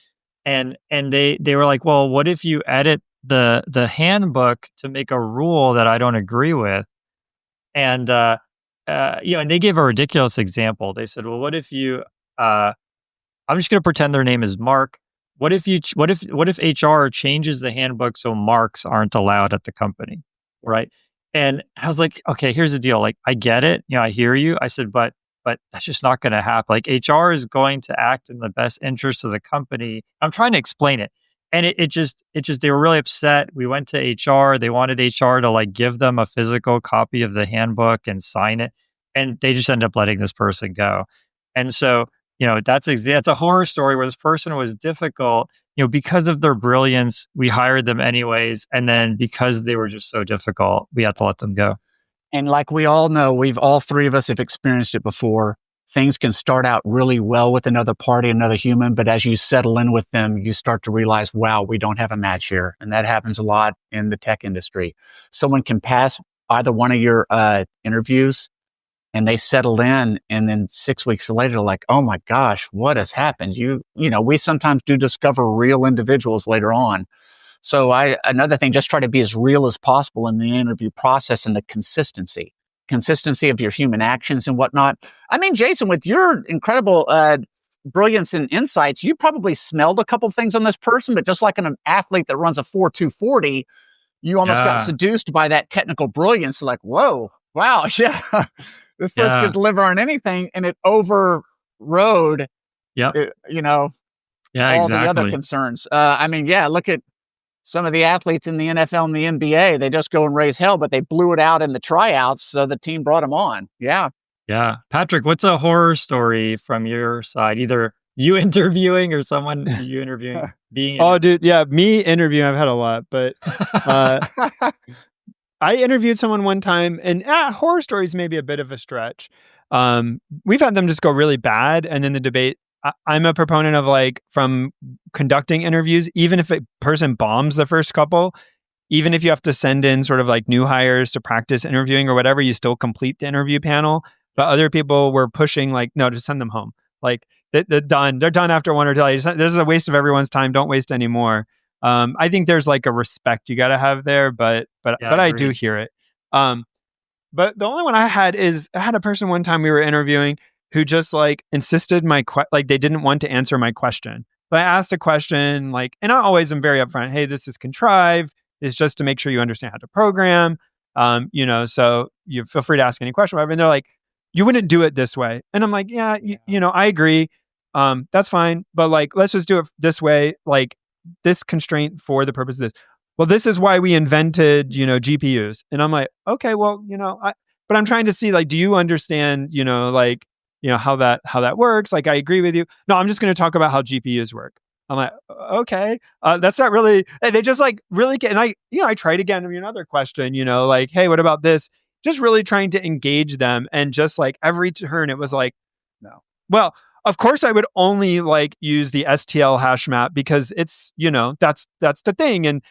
And they were like, well, what if you edit the handbook to make a rule that I don't agree with? And and they gave a ridiculous example. They said, well, what if you I'm just going to pretend their name is Mark. What if HR changes the handbook so Marks aren't allowed at the company, right? And I was like, okay, here's the deal. Like, I get it. I hear you. I said, but that's just not going to happen. Like, HR is going to act in the best interest of the company. I'm trying to explain it. And it just, they were really upset. We went to HR. They wanted HR to give them a physical copy of the handbook and sign it. And they just ended up letting this person go. And so, that's a horror story where this person was difficult. because of their brilliance, we hired them anyways. And then because they were just so difficult, we had to let them go. And like we all know, all three of us have experienced it before. Things can start out really well with another party, another human, but as you settle in with them, you start to realize, wow, we don't have a match here. And that happens a lot in the tech industry. Someone can pass either one of your interviews and they settle in, and then 6 weeks later, like, oh my gosh, what has happened? We sometimes do discover real individuals later on. So another thing, just try to be as real as possible in the interview process, and the consistency of your human actions and whatnot. I mean, Jason, with your incredible brilliance and insights, you probably smelled a couple things on this person, but just like an athlete that runs a 4.240, you almost got seduced by that technical brilliance. Like, whoa, wow, yeah, this person could deliver on anything, and it overrode, all the other concerns. Look at some of the athletes in the NFL and the NBA. They just go and raise hell, but they blew it out in the tryouts, so the team brought them on. Yeah. Yeah. Patrick, what's a horror story from your side? Either you interviewing or someone you interviewing dude, yeah, me interviewing, I've had a lot, but I interviewed someone one time, and horror stories may be a bit of a stretch. We've had them just go really bad, and then the debate. I'm a proponent of, like, from conducting interviews, even if a person bombs the first couple, even if you have to send in sort of like new hires to practice interviewing or whatever, you still complete the interview panel. But other people were pushing, like, no, just send them home. Like, they're done. They're done after one or two. This is a waste of everyone's time. Don't waste any more. I think there's like a respect you got to have there, but I do hear it. But the only one I had a person one time we were interviewing who just like insisted they didn't want to answer my question. But I asked a question, like, and I always am very upfront. Hey, this is contrived. It's just to make sure you understand how to program. So you feel free to ask any question, whatever. And they're like, you wouldn't do it this way. And I'm like, yeah, I agree. That's fine. But like, let's just do it this way. Like, this constraint for the purpose of this. Well, this is why we invented, GPUs. And I'm like, okay, well, but I'm trying to see, like, do you understand, how that works? Like, I agree with you. No, I'm just going to talk about how GPUs work. I'm like, okay, that's not really. They just like really get. And I tried again. Another question. Like, hey, what about this? Just really trying to engage them, and just like every turn, it was like, no. Well, of course, I would only like use the STL hash map because it's that's the thing, and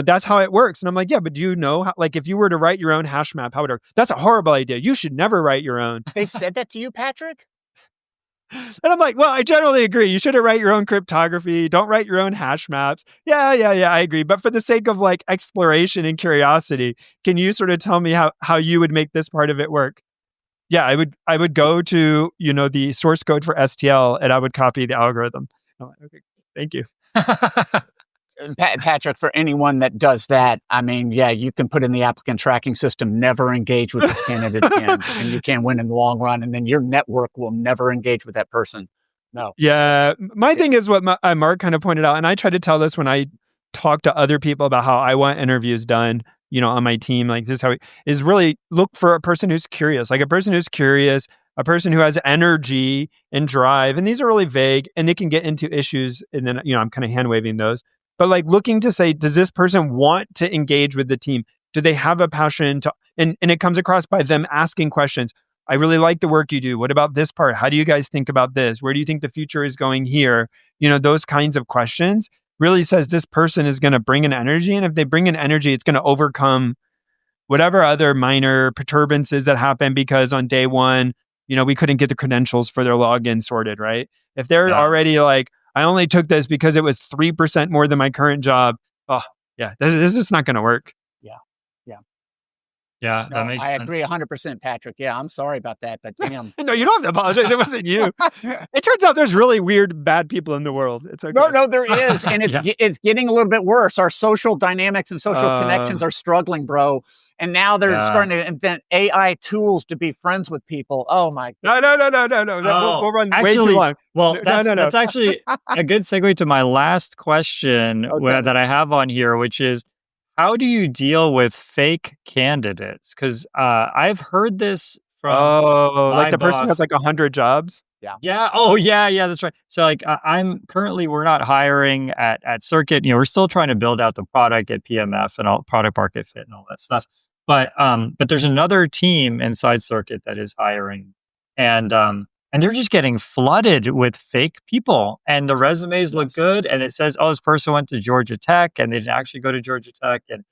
that's how it works. And I'm like, yeah, but do you know how, like, if you were to write your own hash map, how would it work? That's a horrible idea. You should never write your own. They said that to you, Patrick? And I'm like, well, I generally agree. You shouldn't write your own cryptography. Don't write your own hash maps. Yeah, I agree. But for the sake of like exploration and curiosity, can you sort of tell me how you would make this part of it work? Yeah, I would go to, the source code for STL, and I would copy the algorithm. I'm like, okay, thank you. Patrick, for anyone that does that, you can put in the applicant tracking system, never engage with this candidate again, and you can't win in the long run. And then your network will never engage with that person. No. Yeah. My thing is what Mark kind of pointed out, and I try to tell this when I talk to other people about how I want interviews done, on my team. Like, this is how is really look for a person who's curious, a person who has energy and drive. And these are really vague, and they can get into issues. And then, I'm kind of hand waving those. But like looking to say, does this person want to engage with the team? Do they have a passion and it comes across by them asking questions. I really like the work you do. What about this part? How do you guys think about this? Where do you think the future is going here? Those kinds of questions really says this person is going to bring an energy. And if they bring an energy, it's going to overcome whatever other minor perturbances that happen because on day one, we couldn't get the credentials for their login sorted, right? If they're already like, I only took this because it was 3% more than my current job. Oh, yeah, this is not going to work. Yeah, that makes sense. I agree 100%, Patrick. Yeah, I'm sorry about that, but damn. No, you don't have to apologize. It wasn't you. It turns out there's really weird, bad people in the world. It's okay. No, there is. And it's getting a little bit worse. Our social dynamics and social connections are struggling, bro. And now they're starting to invent AI tools to be friends with people. Oh my God. No. We'll run way too long. Well, that's actually a good segue to my last question that I have on here, which is, how do you deal with fake candidates? Because I've heard this from like the person has like 100 jobs. Yeah. Oh, yeah. That's right. So, like, I'm currently we're not hiring at Circuit. We're still trying to build out the product at PMF and all product market fit and all that stuff. But there's another team inside Circuit that is hiring, and they're just getting flooded with fake people, and the resumes look good, and it says, "Oh, this person went to Georgia Tech," and they didn't actually go to Georgia Tech, and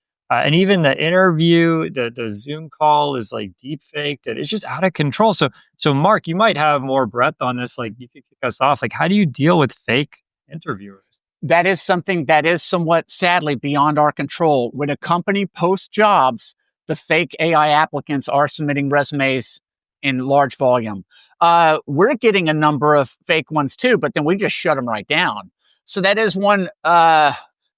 even the interview, the Zoom call is like deep faked, and it's just out of control. So, Mark, you might have more breadth on this. Like, you could kick us off. Like, how do you deal with fake interviewers? That is something that is somewhat sadly beyond our control. When a company posts jobs, the fake AI applicants are submitting resumes in large volume. We're getting a number of fake ones too, but then we just shut them right down. So that is one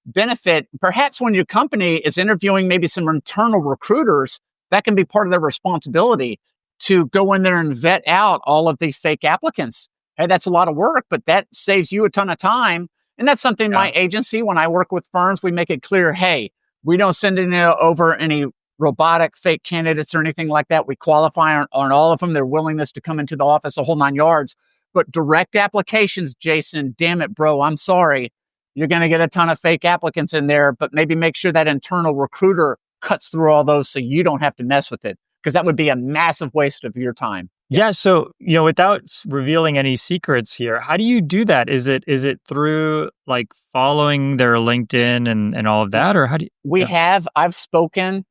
benefit. Perhaps when your company is interviewing maybe some internal recruiters, that can be part of their responsibility to go in there and vet out all of these fake applicants. Hey, that's a lot of work, but that saves you a ton of time. And that's something my agency, when I work with firms, we make it clear, hey, we don't send over any robotic fake candidates or anything like that. We qualify on all of them, their willingness to come into the office, a whole 9 yards. But direct applications, Jason, damn it, bro, I'm sorry. You're going to get a ton of fake applicants in there, but maybe make sure that internal recruiter cuts through all those so you don't have to mess with it, because that would be a massive waste of your time. Yeah. So, without revealing any secrets here, how do you do that? Is it through like following their LinkedIn and all of that, or how do you? I've spoken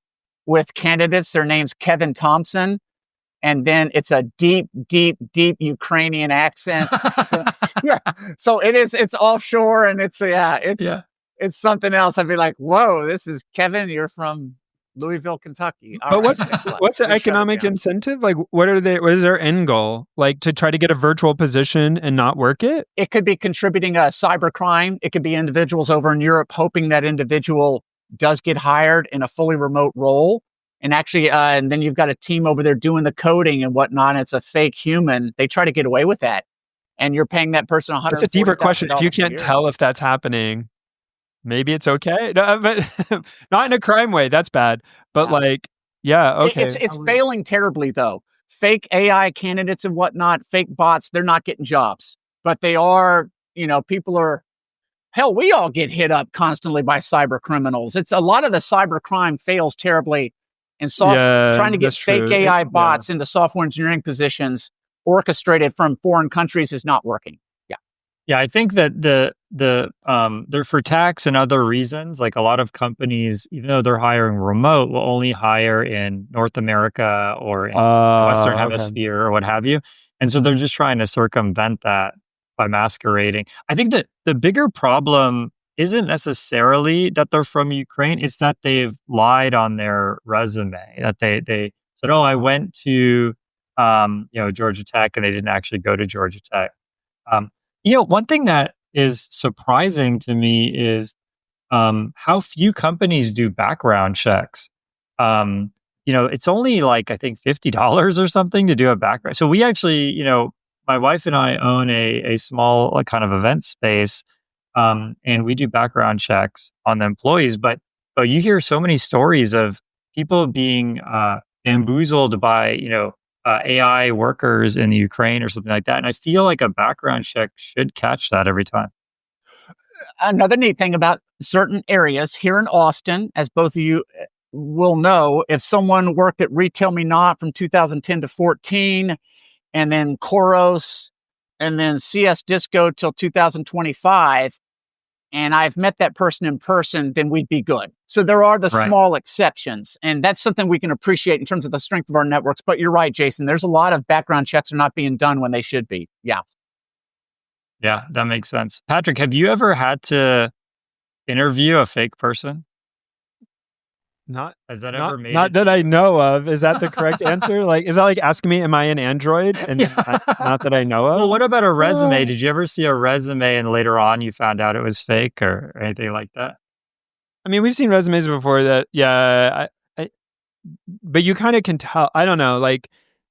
with candidates. Their name's Kevin Thompson. And then it's a deep, deep, deep Ukrainian accent. So it's offshore, and it's something else. I'd be like, whoa, this is Kevin. You're from Louisville, Kentucky. But what's the economic incentive? Like, what is their end goal? Like, to try to get a virtual position and not work it? It could be contributing a cybercrime. It could be individuals over in Europe hoping that individual does get hired in a fully remote role. And actually, and then you've got a team over there doing the coding and whatnot. And it's a fake human. They try to get away with that. And you're paying that person $140,000. It's a deeper question. If you can't tell if that's happening, maybe it's okay. No, but not in a crime way. That's bad. But okay. It's failing terribly, though. Fake AI candidates and whatnot, fake bots, they're not getting jobs. But they are, people are, hell, we all get hit up constantly by cyber criminals. It's a lot of the cyber crime fails terribly. And trying to get fake AI bots into software engineering positions orchestrated from foreign countries is not working. Yeah, I think that they're for tax and other reasons. Like, a lot of companies, even though they're hiring remote, will only hire in North America or in the Western Hemisphere or what have you. And so they're just trying to circumvent that by masquerading. I think that the bigger problem isn't necessarily that they're from Ukraine. It's that they've lied on their resume, that they said, oh, I went to, Georgia Tech, and they didn't actually go to Georgia Tech. One thing that is surprising to me is how few companies do background checks. It's only like, I think $50 or something to do a background. So we actually, my wife and I own a small kind of event space. And we do background checks on the employees, but you hear so many stories of people being bamboozled by AI workers in the Ukraine or something like that. And I feel like a background check should catch that every time. Another neat thing about certain areas here in Austin, as both of you will know, if someone worked at Retail Me Not from 2010 to 14, and then Koros, and then CS Disco till 2025, and I've met that person in person, then we'd be good. So there are the small exceptions, and that's something we can appreciate in terms of the strength of our networks. But you're right, Jason, there's a lot of background checks are not being done when they should be. Yeah. Yeah, that makes sense. Patrick, have you ever had to interview a fake person? Not that I know of. Is that the correct answer? Like, is that like asking me, am I an android? And not that I know of. Well, what about a resume? Did you ever see a resume and later on you found out it was fake or anything like that? I mean, we've seen resumes before that, but you kind of can tell. I don't know, like,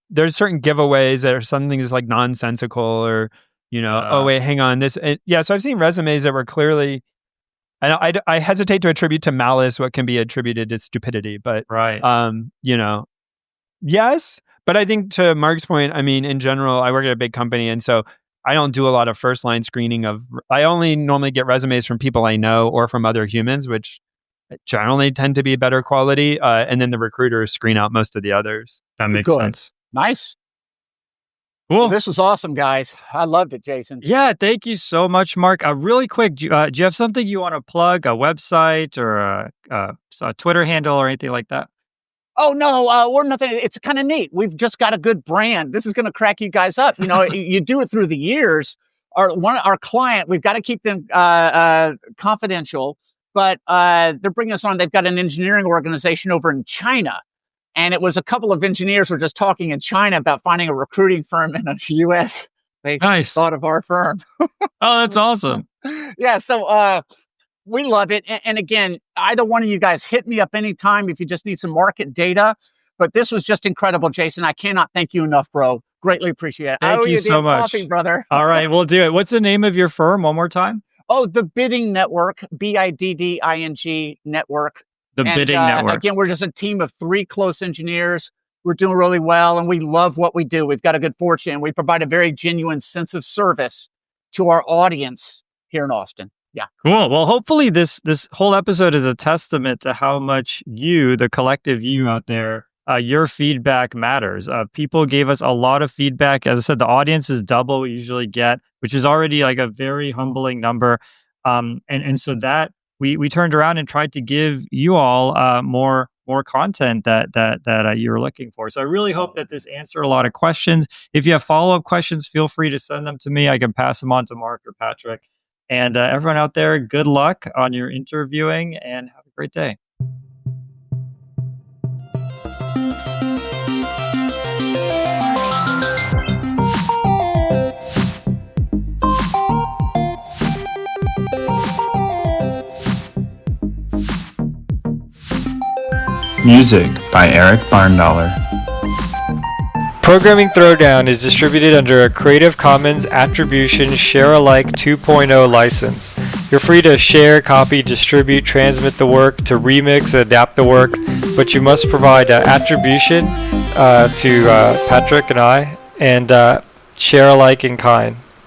there's certain giveaways that are something that's like nonsensical or, oh wait, hang on, this. So I've seen resumes that were clearly, I hesitate to attribute to malice what can be attributed to stupidity, but yes, But I think to Mark's point, I mean, in general, I work at a big company, and so I don't do a lot of first line screening I only normally get resumes from people I know or from other humans, which generally tend to be better quality. And then the recruiters screen out most of the others. That makes sense. Nice. Cool. Well, this was awesome, guys. I loved it, Jason. Yeah, thank you so much, Mark. Really quick, do you have something you want to plug, a website or a Twitter handle or anything like that? Oh, no, we're nothing. It's kind of neat. We've just got a good brand. This is going to crack you guys up. You know, you do it through the years. Our client, we've got to keep them confidential, but they're bringing us on. They've got an engineering organization over in China. And it was a couple of engineers were just talking in China about finding a recruiting firm in the U.S. They thought of our firm. Oh, that's awesome. Yeah, so we love it. And again, either one of you guys hit me up anytime if you just need some market data. But this was just incredible, Jason. I cannot thank you enough, bro. Greatly appreciate it. Thank you so much. Coffee, brother. All right, we'll do it. What's the name of your firm one more time? Oh, the Bidding Network, BIDDING Network. The Bidding Network. Again, we're just a team of 3 close engineers. We're doing really well, and we love what we do. We've got a good fortune. We provide a very genuine sense of service to our audience here in Austin. Yeah. Cool. Well, hopefully this whole episode is a testament to how much you, the collective you out there, your feedback matters. People gave us a lot of feedback. As I said, the audience is double what we usually get, which is already like a very humbling number. And so that we turned around and tried to give you all more content that you were looking for. So I really hope that this answered a lot of questions. If you have follow-up questions, feel free to send them to me. I can pass them on to Mark or Patrick. And everyone out there, good luck on your interviewing and have a great day. Music by Eric Barndollar. Programming Throwdown is distributed under a Creative Commons Attribution Share-alike 2.0 license. You're free to share, copy, distribute, transmit the work, to remix, adapt the work, but you must provide attribution to Patrick and I, and share alike in kind.